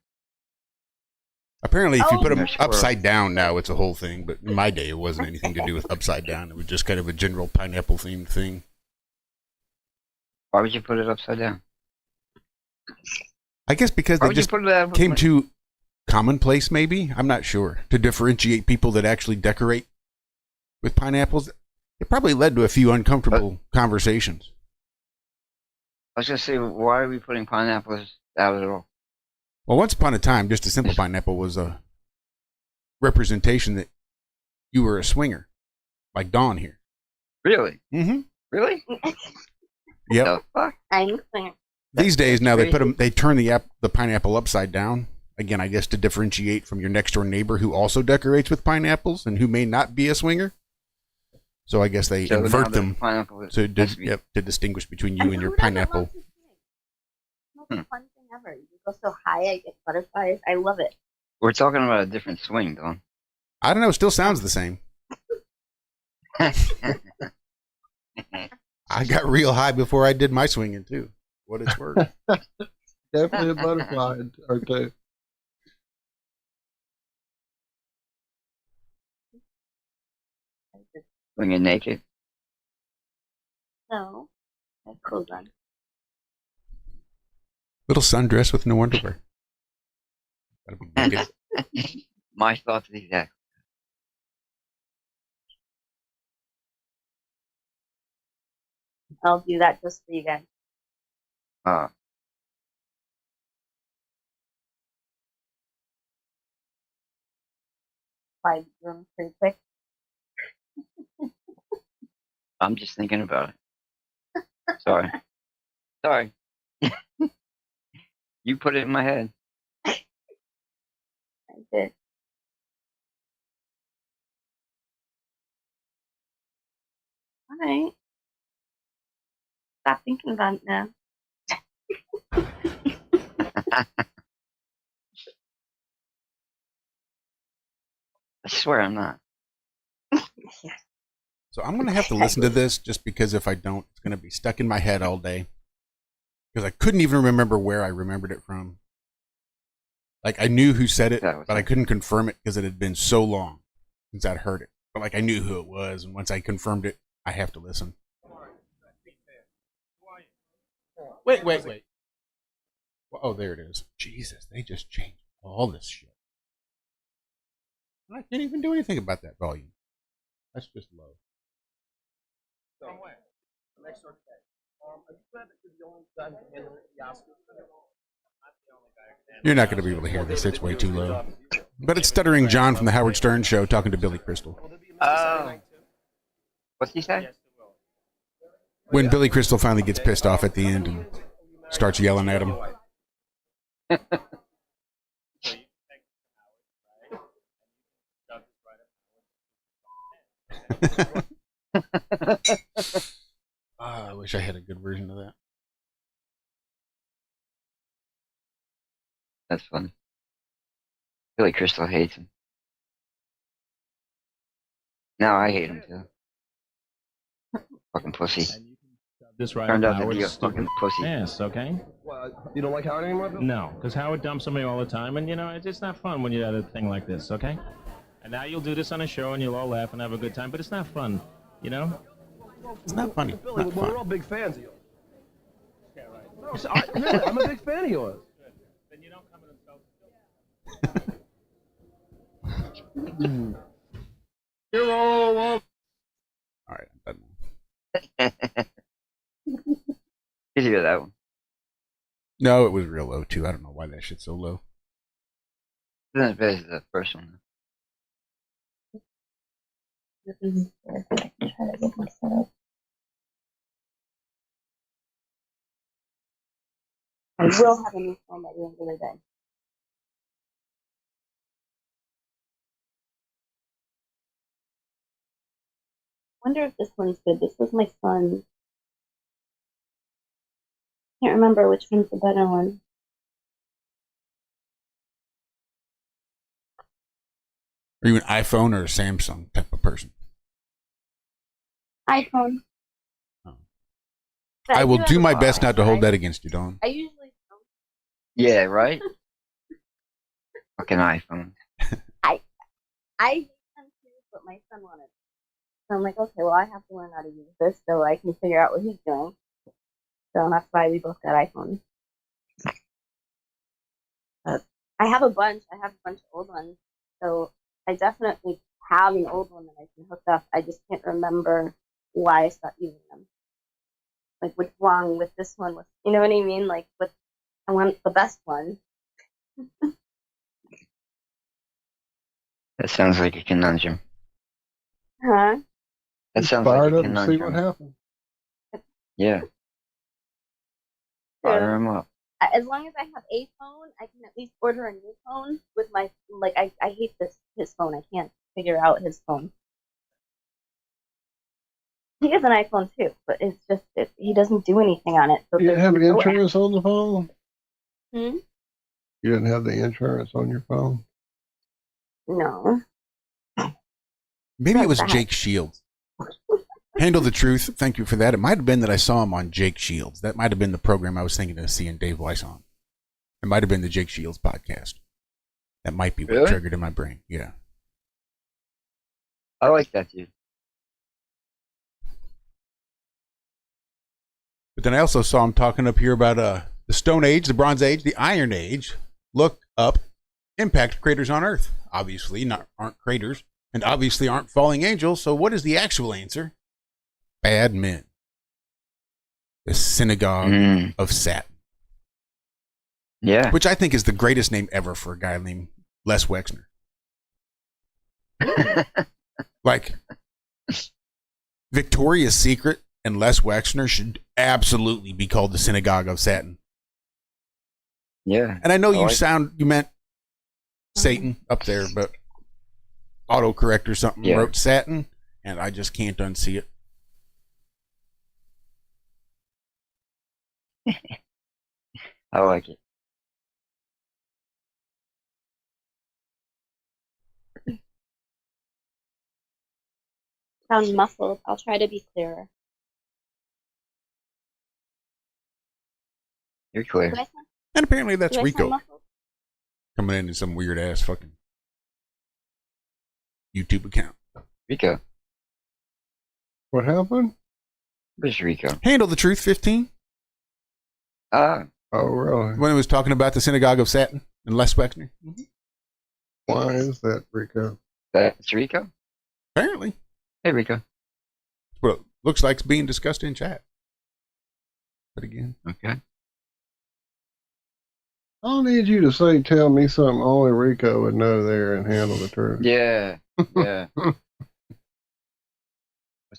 Apparently, if you put them No, squirrel. upside down now, it's a whole thing. But in my day, it wasn't anything to do with upside down. It was just kind of a general pineapple-themed thing. Why would you put it upside down? I guess because Why they would you just put it came too commonplace, maybe? I'm not sure. To differentiate people that actually decorate with pineapples. It probably led to a few uncomfortable conversations. I was gonna say, why are we putting pineapples out at all? Well, once upon a time, just a simple pineapple was a representation that you were a swinger, like Dawn here. Really? Mm-hmm. Really? Yep. The fuck? I'm a swinger. These days, now they crazy. they turn the pineapple upside down. Again, I guess to differentiate from your next door neighbor who also decorates with pineapples and who may not be a swinger. So I guess they So now invert the them pineapple to has to be- to distinguish between you and your who doesn't pineapple. love to swing? It's the most fun thing ever. You go so high, I get butterflies. I love it. We're talking about a different swing, Don. I don't know. It still sounds the same. I got real high before I did my swinging too. What it's worth. Definitely a butterfly or two. Swinging naked. No, I have clothes on. Little sundress with no underwear. Gotta be naked. My thoughts exactly. I'll do that just for you guys. Five rooms pretty quick. I'm just thinking about it. Sorry. Sorry. You put it in my head. I did. All right. Stop thinking about it now. I swear I'm not. So I'm going to have to listen to this just because if I don't, it's going to be stuck in my head all day. Because I couldn't even remember where I remembered it from. Like, I knew who said it, but I couldn't confirm it because it had been so long since I'd heard it. But, like, I knew who it was, and once I confirmed it, I have to listen. Wait. Oh, there it is. Jesus, they just changed all this shit. I can't even do anything about that volume. That's just low. You're not going to be able to hear this. It's way too low. But it's Stuttering John from the Howard Stern Show talking to Billy Crystal. What's he say? When Billy Crystal finally gets pissed off at the end and starts yelling at him. I wish I had a good version of that. That's funny. Billy Crystal hates him. Now I hate him too. Fucking pussy. This right Turned out to Howard's be a stupid fucking pussy. ass, okay? You don't like Howard anymore, Bill? No, because Howard dumps somebody all the time, and it's just not fun when you have a thing like this, okay? And now you'll do this on a show, and you'll all laugh and have a good time, but it's not fun, you know? It's not funny. Billy, Not we're fun. all big fans of yours. Yeah, right. Really, I'm a big fan of yours. Then you don't come and All right, I'm done. Did you hear that one? No, it was real low too. I don't know why that shit's so low. Isn't as bad as the first one. I will have a new phone by the end of the day. Wonder if this one's good. This was my son's. Can't remember which one's the better one. Are you an iPhone or a Samsung type of person? iPhone. Oh. But I will have do a my bar, best not to hold right? that against you, Dawn. I usually don't. Yeah, right? Fucking iPhone. I hate them too, but my son wanted it. So I'm like, okay, well, I have to learn how to use this so I can figure out what he's doing. So that's why we both got iPhones. I have a bunch. I have a bunch of old ones. So I definitely have an old one that I can hook up. I just can't remember why I stopped using them. Like, what's wrong with this one? You know what I mean? Like, I want the best one. That sounds like a conundrum. Huh? That sounds Fired like a up and see what conundrum. happens. Yeah. Fire him up. As long as I have a phone, I can at least order a new phone with my, like, I hate his phone. I can't figure out his phone. He has an iPhone too, but it's just, he doesn't do anything on it. So You didn't have there's no insurance on the phone? Hmm? You didn't have the insurance on your phone? No. Maybe it was Not that. Jake Shields. Handle the Truth. Thank you for that. It might have been that I saw him on Jake Shields. That might have been the program I was thinking of seeing Dave Weiss on. It might have been the Jake Shields podcast. That might be what Really? triggered in my brain. Yeah. I like that dude. But then I also saw him talking up here about the Stone Age, the Bronze Age, the Iron Age. Look up impact craters on Earth. Obviously aren't craters, and obviously aren't falling angels. So what is the actual answer? Bad men. The Synagogue of Satan. Yeah. Which I think is the greatest name ever for a guy named Les Wexner. Like, Victoria's Secret and Les Wexner should absolutely be called the Synagogue of Satan. Yeah. And I know you like you meant Satan up there, but autocorrect or something Yeah. wrote Satin, and I just can't unsee it. I like it. Sound muffled. I'll try to be clearer. You're clear. Do I sound, And apparently that's do I sound Rico muffled? coming in some weird ass fucking YouTube account. Rico. What happened? Where's Rico? Handle the Truth 15. Ah. Oh, really? When it was talking about the Synagogue of Satan and Les Wexner. Why is that, Rico? That's Rico? Apparently. Hey, Rico. Well, it looks like it's being discussed in chat. But again. Okay. I don't need you to tell me something only Rico would know there and handle the truth. Yeah. Yeah. What's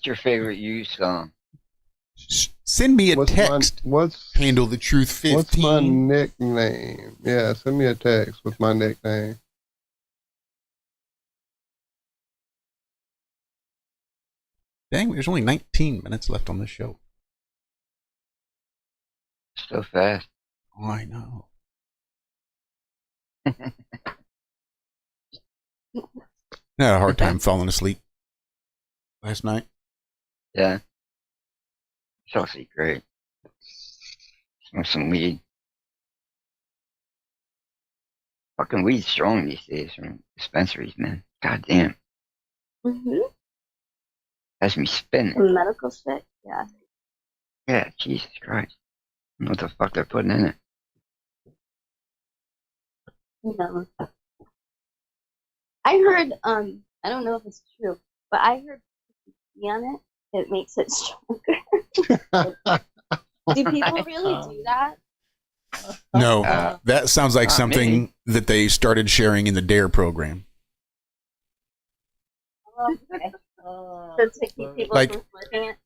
your favorite you song? Send me a text. What's Handle the Truth 15? What's my nickname? Yeah, send me a text with my nickname. Dang, there's only 19 minutes left on this show. So fast. Oh, I know. I had a hard time falling asleep last night. Yeah. It's actually great. Smoke some weed. Fucking weed's strong these days from dispensaries, man. God damn. Mm-hmm. Has me spinning. Some medical shit. Yeah. Yeah, Jesus Christ. I don't know what the fuck they're putting in it. No. I heard, I don't know if it's true, but I heard on it makes it stronger. Do people really do that? No, that sounds like something that they started sharing in the DARE program. Oh, okay. So to keep people Like- from smoking it.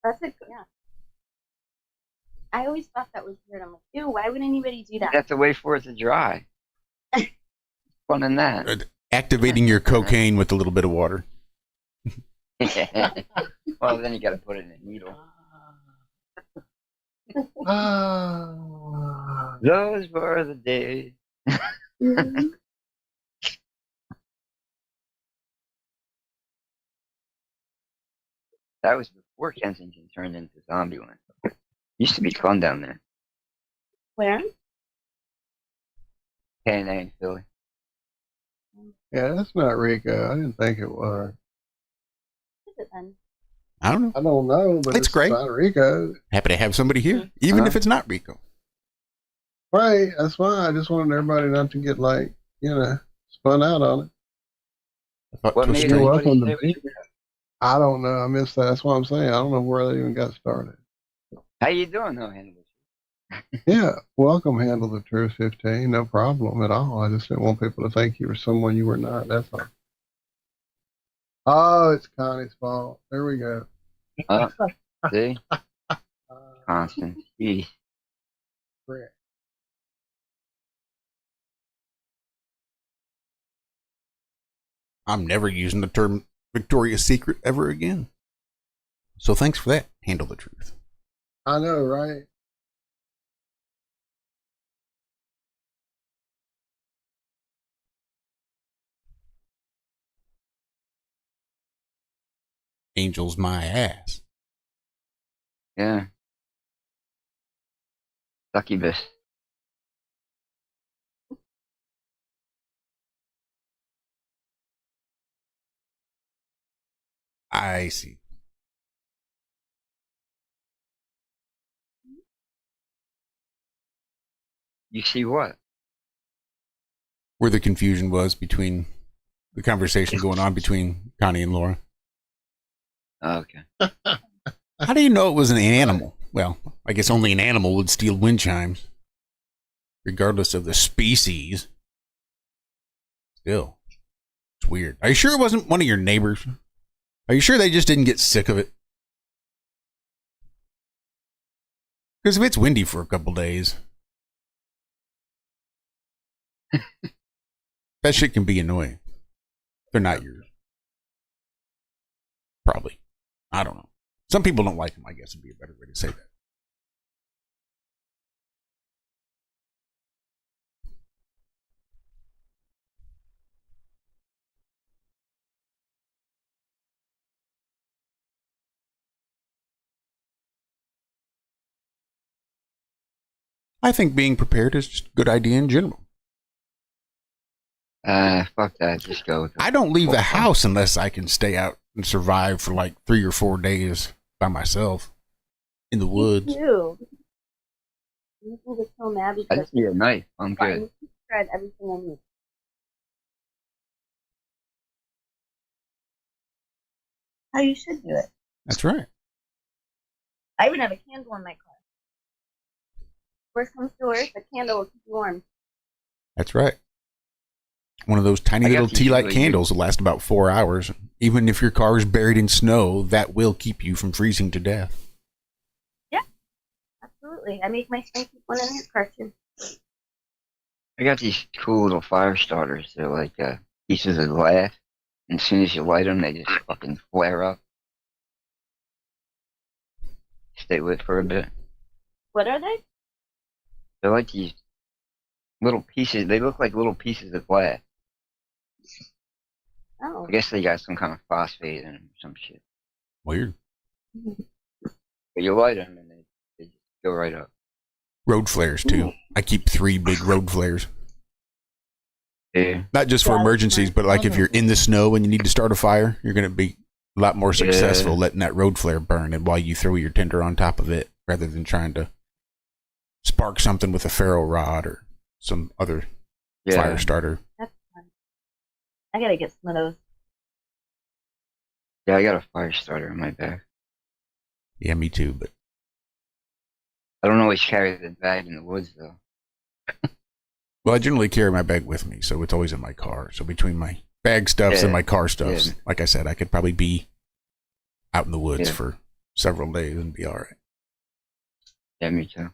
That's a yeah. I always thought that was weird. I'm like, ew, why would anybody do You that? have to wait for it to dry. Fun in that. Activating your cocaine with a little bit of water. Well, then you got to put it in a needle. Those were the days. That was before Kensington turned into Zombieland. Used to be fun down there. Where? K&A in Philly. Yeah, that's not Rico. I didn't think it was. What is it then? I don't know. I don't know, but It's great. not Rico. Happy to have somebody here, even if it's not Rico. Right, that's why I just wanted everybody not to get spun out on it. What made You're everybody welcome say to what be. you- I don't know. I missed that. That's what I'm saying. I don't know where they even got started. How you doing, though, Henry? Yeah, welcome, Handle the Truth 15. No problem at all. I just didn't want people to think you were someone you were not. That's all. Oh, it's Connie's fault. There we go. See? Constant. Jeez. Correct. I'm never using the term Victoria's Secret ever again. So thanks for that. Handle the Truth. I know, right? Angel's my ass. Yeah. Succubus. I see. You see what? Where the confusion was between the conversation going on between Connie and Laura. Okay. How do you know it was an animal? Well, I guess only an animal would steal wind chimes, regardless of the species. Still, it's weird. Are you sure it wasn't one of your neighbors? Are you sure they just didn't get sick of it? Because if it's windy for a couple days, That shit can be annoying. They're not yours. Probably. I don't know. Some people don't like them, I guess would be a better way to say that. I think being prepared is just a good idea in general. Fuck that. Just go with it. I don't leave the house unless I can stay out and survive for like 3 or 4 days by myself in the woods. You can get so mad I because just need a knife. I'm good. you tried everything I need. How you should do it. That's right. I even have a candle in my car. Worst comes to worst, a candle will keep you warm. That's right. One of those tiny little tea light candles will last about 4 hours. Even if your car is buried in snow, that will keep you from freezing to death. Yeah, absolutely. I make my son keep one in his car too. I got these cool little fire starters. They're like pieces of glass. And as soon as you light them, they just fucking flare up. Stay lit for a bit. What are they? They're like these little pieces. They look like little pieces of glass. Oh. I guess they got some kind of phosphate in them or some shit. Weird. But you light them and they just go right up. Road flares, too. I keep 3 big road flares. Yeah. Not just for emergencies, but like if you're in the snow and you need to start a fire, you're going to be a lot more successful letting that road flare burn and while you throw your tinder on top of it rather than trying to spark something with a ferro rod or some other fire starter. That's fun. I gotta get some of those. Yeah, I got a fire starter in my bag. Yeah, me too, but I don't always carry the bag in the woods, though. well, I generally carry my bag with me, so it's always in my car. So between my bag stuffs and my car stuffs, like I said, I could probably be out in the woods for several days and be all right. Yeah, me too.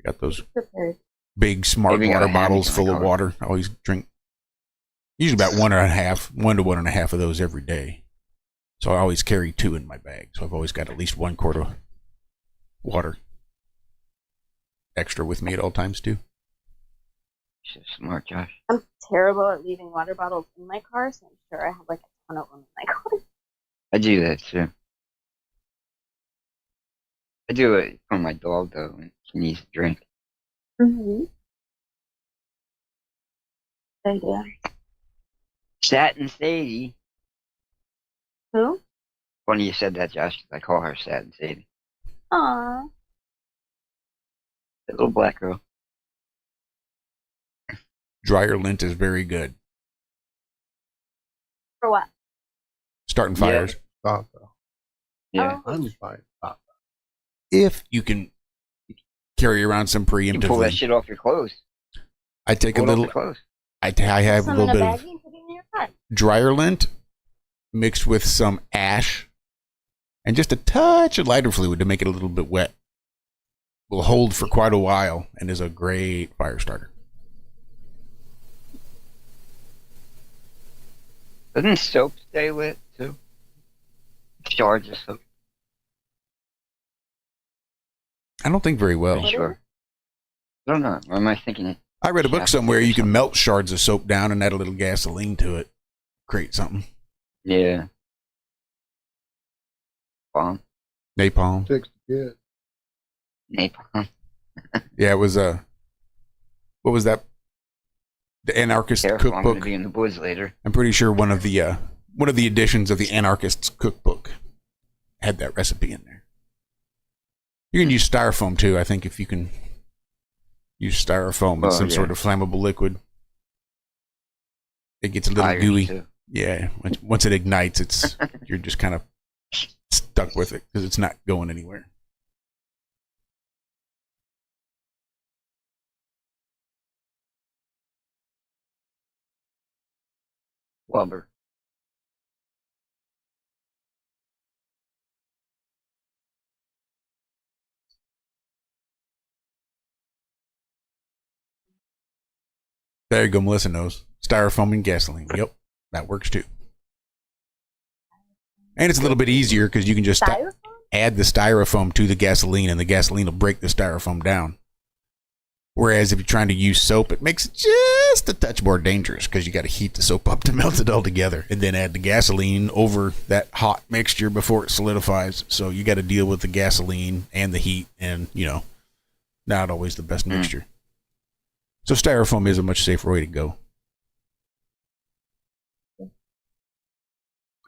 Got those big smart water bottles full of water. I always drink usually about 1 to 1.5 of those every day. So I always carry 2 in my bag. So I've always got at least 1 quart of water extra with me at all times too. Smart, Josh. I'm terrible at leaving water bottles in my car, so I'm sure I have like a ton of them in my car. I do that too. I do it for my dog though when she needs a drink. Mm-hmm. I do. Satin Sadie. Who? Funny you said that, Josh. I call her Satin Sadie. Aww. The little black girl. Dryer lint is very good. For what? Starting fires. Stop. Yeah. I'm fine. Stop. If you can carry around some preemptively. You pull that shit off your clothes. I take a little. I have a little bit of dryer lint mixed with some ash and just a touch of lighter fluid to make it a little bit wet. Will hold for quite a while and is a great fire starter. Doesn't soap stay lit too? Shards of soap. I don't think very well. Sure. I don't know. Or am I thinking it? I read a book somewhere you can melt shards of soap down and add a little gasoline to it. Create something. Yeah. Bomb. Napalm. Fix the kid. Napalm. Yeah, it was what was that? The Anarchist Careful, Cookbook. I'm gonna be in the woods later. I'm pretty sure one of the editions of the Anarchist's Cookbook had that recipe in there. You can use styrofoam too. I think if you can use styrofoam with some sort of flammable liquid, it gets a little gooey. Too. Yeah, once it ignites, it's you're just kind of stuck with it because it's not going anywhere. Lumber. There you go, Melissa knows. Styrofoam and gasoline. Yep, that works too. And it's a little bit easier because you can just add the styrofoam to the gasoline, and the gasoline will break the styrofoam down. Whereas if you're trying to use soap, it makes it just a touch more dangerous because you got to heat the soap up to melt it all together and then add the gasoline over that hot mixture before it solidifies. So you got to deal with the gasoline and the heat, and, you know, not always the best mixture. So styrofoam is a much safer way to go.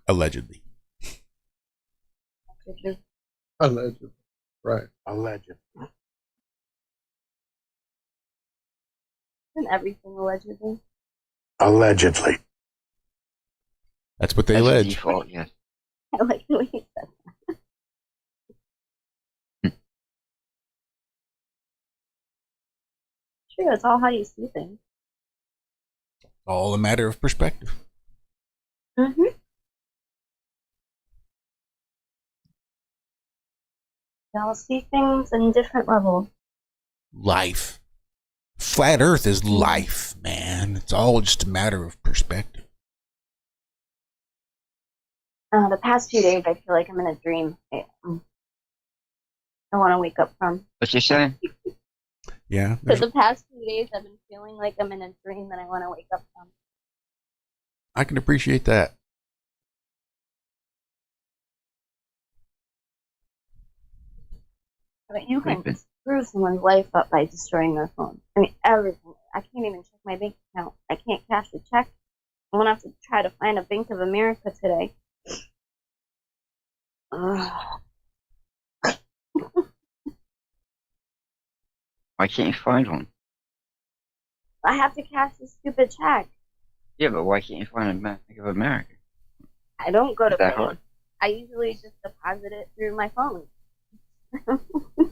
Allegedly. Allegedly. Right. Allegedly. Isn't everything allegedly? Allegedly. That's what they allege. Default, yes. I like the way you said that. True, it's all how you see things. All a matter of perspective. Mm-hmm. We all see things in different levels. Life. Flat Earth is life, man. It's all just a matter of perspective. The past few days, I feel like I'm in a dream. I want to wake up from. What you saying? Yeah. For the past few days, I've been feeling like I'm in a dream that I want to wake up from. I can appreciate that. But you can screw someone's life up by destroying their phone. I mean, everything. I can't even check my bank account. I can't cash a check. I'm going to have to try to find a Bank of America today. Why can't you find one? I have to cash this stupid check. Yeah, but why can't you find a Bank of America? I don't go to that bank. hard? I usually just deposit it through my phone.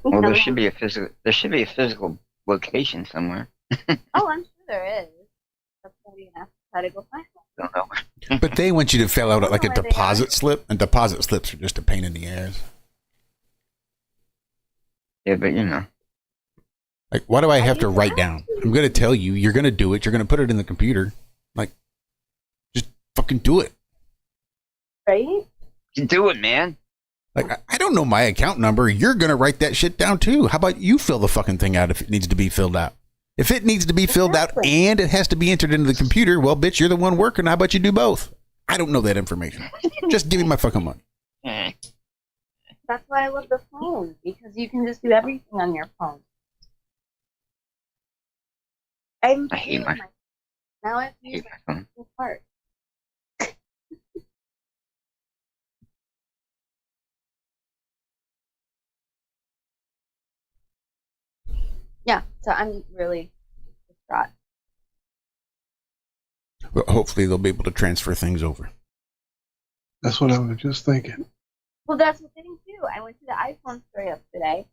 Well, there should be a physical location somewhere. Oh, I'm sure there is. That's why you're gonna have to try to go find one. Don't know. But they want you to fill out like a deposit slip, and deposit slips are just a pain in the ass. Yeah, but you know. Like, why do I have to write down? I'm going to tell you, you're going to do it, you're going to put it in the computer. Like, just fucking do it. Right? You do it, man. Like, I don't know my account number. You're going to write that shit down too. How about you fill the fucking thing out if it needs to be filled out? If it needs to be filled out and it has to be entered into the computer, well, bitch, you're the one working. How about you do both? I don't know that information. Just give me my fucking money. That's why I love the phone, because you can just do everything on your phone. I hate my now I have to use my phone part. Yeah, so I'm really distraught. Well, hopefully they'll be able to transfer things over. That's what I was just thinking. Well, that's the thing too. I went to the iPhone store yesterday,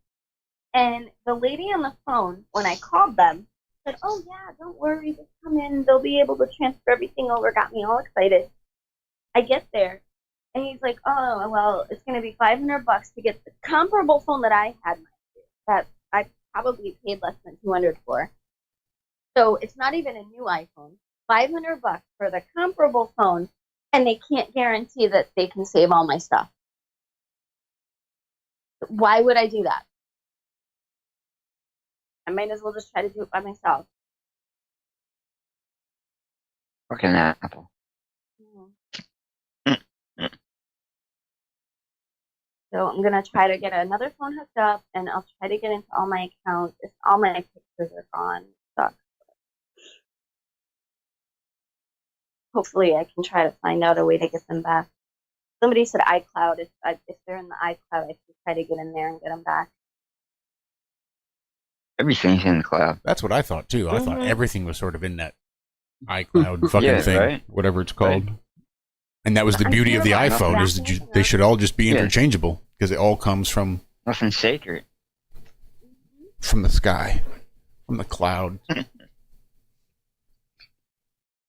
and the lady on the phone, when I called them, said, "Oh yeah, don't worry, just come in. They'll be able to transfer everything over." Got me all excited. I get there, and he's like, "Oh well, it's going to be $500 to get the comparable phone that I had that I probably paid less than $200 for. So it's not even a new iPhone. $500 for the comparable phone, and they can't guarantee that they can save all my stuff. Why would I do that? I might as well just try to do it by myself." Fucking Apple. So I'm going to try to get another phone hooked up, and I'll try to get into all my accounts. If all my pictures are gone, it sucks. Hopefully I can try to find out a way to get them back. Somebody said iCloud. If they're in the iCloud, I can try to get in there and get them back. Everything's in the cloud. That's what I thought too. I thought everything was sort of in that iCloud fucking thing, right? whatever it's called. Right. And that was the beauty of the iPhone, is that they should all just be interchangeable, because it all comes from nothing sacred, from the sky, from the cloud.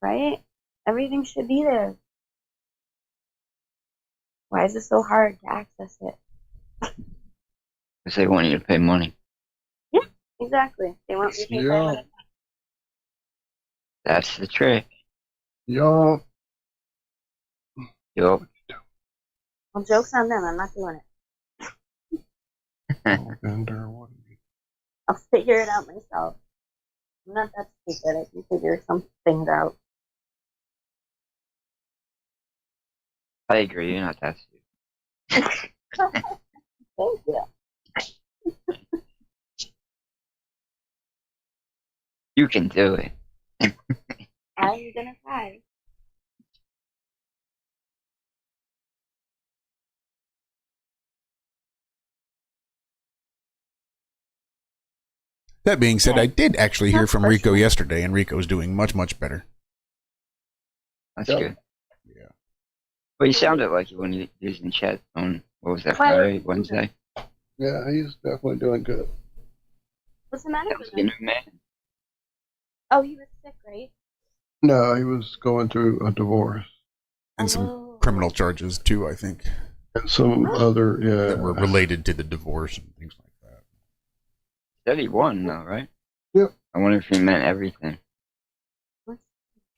Right? Everything should be there. Why is it so hard to access it? Because they want you to pay money. Yeah, exactly. They want me to pay money. That's the trick. Yup. Yup. Well, joke's on them. I'm not doing it. I'll figure it out myself. I'm not that stupid. I can figure some things out. I agree. You're not that stupid. Thank you. You can do it. I'm gonna try. That being said, I did actually hear from Rico yesterday, and Rico's doing much, much better. That's good. Yeah. But you sounded like you when you was in chat on, what was that, Friday, Wednesday? Yeah, he's definitely doing good. What's the matter That was with the him? new man. Oh, he was sick, right? No, he was going through a divorce. And some criminal charges, too, I think. And some other, that were related to the divorce and things like that. Said he won, though, right? Yep. I wonder if he meant everything.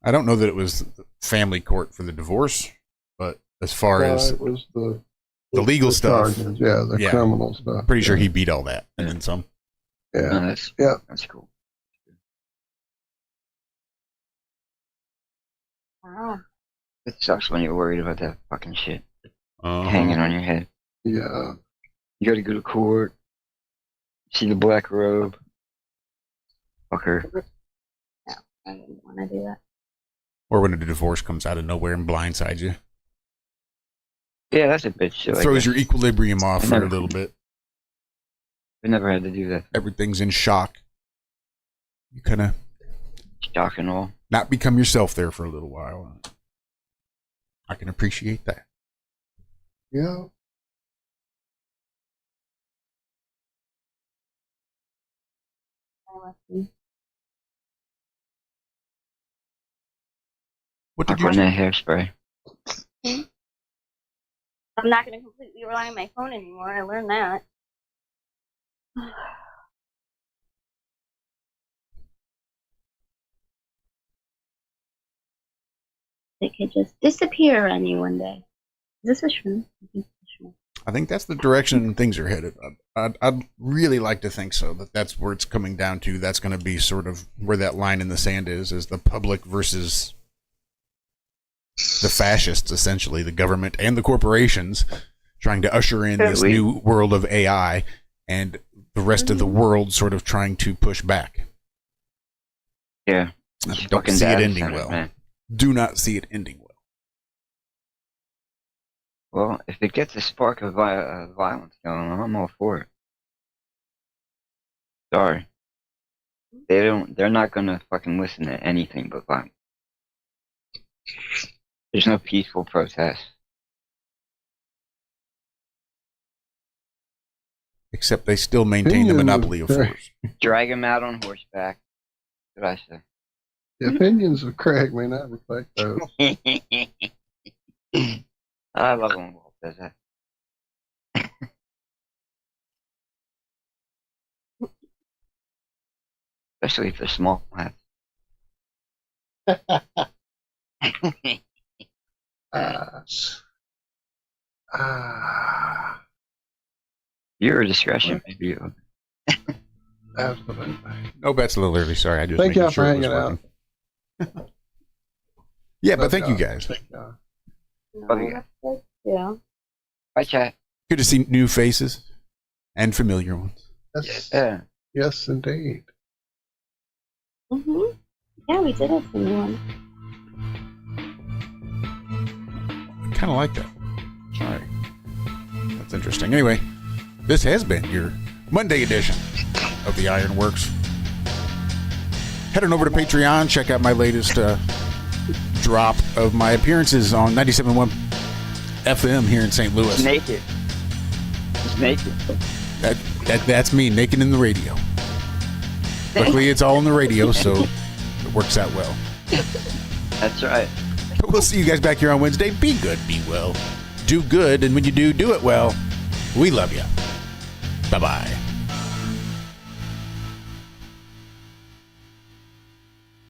I don't know that it was the family court for the divorce, but as far as it was the legal stuff, charges, the criminal stuff. Pretty sure he beat all that and then some. Yeah. That's cool. Wow. It sucks when you're worried about that fucking shit hanging on your head. Yeah. You gotta go to court, see the black robe. Fucker. No, I didn't want to do that. Or when a divorce comes out of nowhere and blindsides you. Yeah, that's a bitch shit. Throws your equilibrium off for a little bit. We never had to do that. Everything's in shock. You kind of shock and all. Not become yourself there for a little while. I can appreciate that. Yeah. What did you put in that hairspray? I'm not going to completely rely on my phone anymore. I learned that. It could just disappear on you one day. Is this a shroom? I think that's the direction things are headed. I'd really like to think so, that's where it's coming down to. That's going to be sort of where that line in the sand is the public versus the fascists, essentially, the government and the corporations trying to usher in this new world of AI, and the rest of the world sort of trying to push back. Yeah. I don't see it ending well. Man. Do not see it ending well. Well, if it gets a spark of violence going on, I'm all for it. Sorry. They're not gonna fucking listen to anything but violence. There's no peaceful protest. Except they still maintain the monopoly of force. Drag them out on horseback. What I say? The opinions of Craig may not reflect those. I love when Walt does that. Especially if they're small hats. Your discretion, maybe. Absolutely. No bets a little early. Sorry, I just thank y'all sure for hanging out. Yeah, but thank you guys. Yeah. Bye, chat. Good to see new faces and familiar ones. Yeah. Yes, indeed. Mm-hmm. Yeah, we did have some new ones. I kind of like that. All right. That's interesting. Anyway, this has been your Monday edition of the IRONWORX. Head on over to Patreon. Check out my latest drop of my appearances on 97.1 FM here in St. Louis. It's naked. It's naked. That's me, naked in the radio. Luckily, it's all on the radio, so it works out well. That's right. But we'll see you guys back here on Wednesday. Be good, be well. Do good, and when you do it well. We love you. Bye-bye.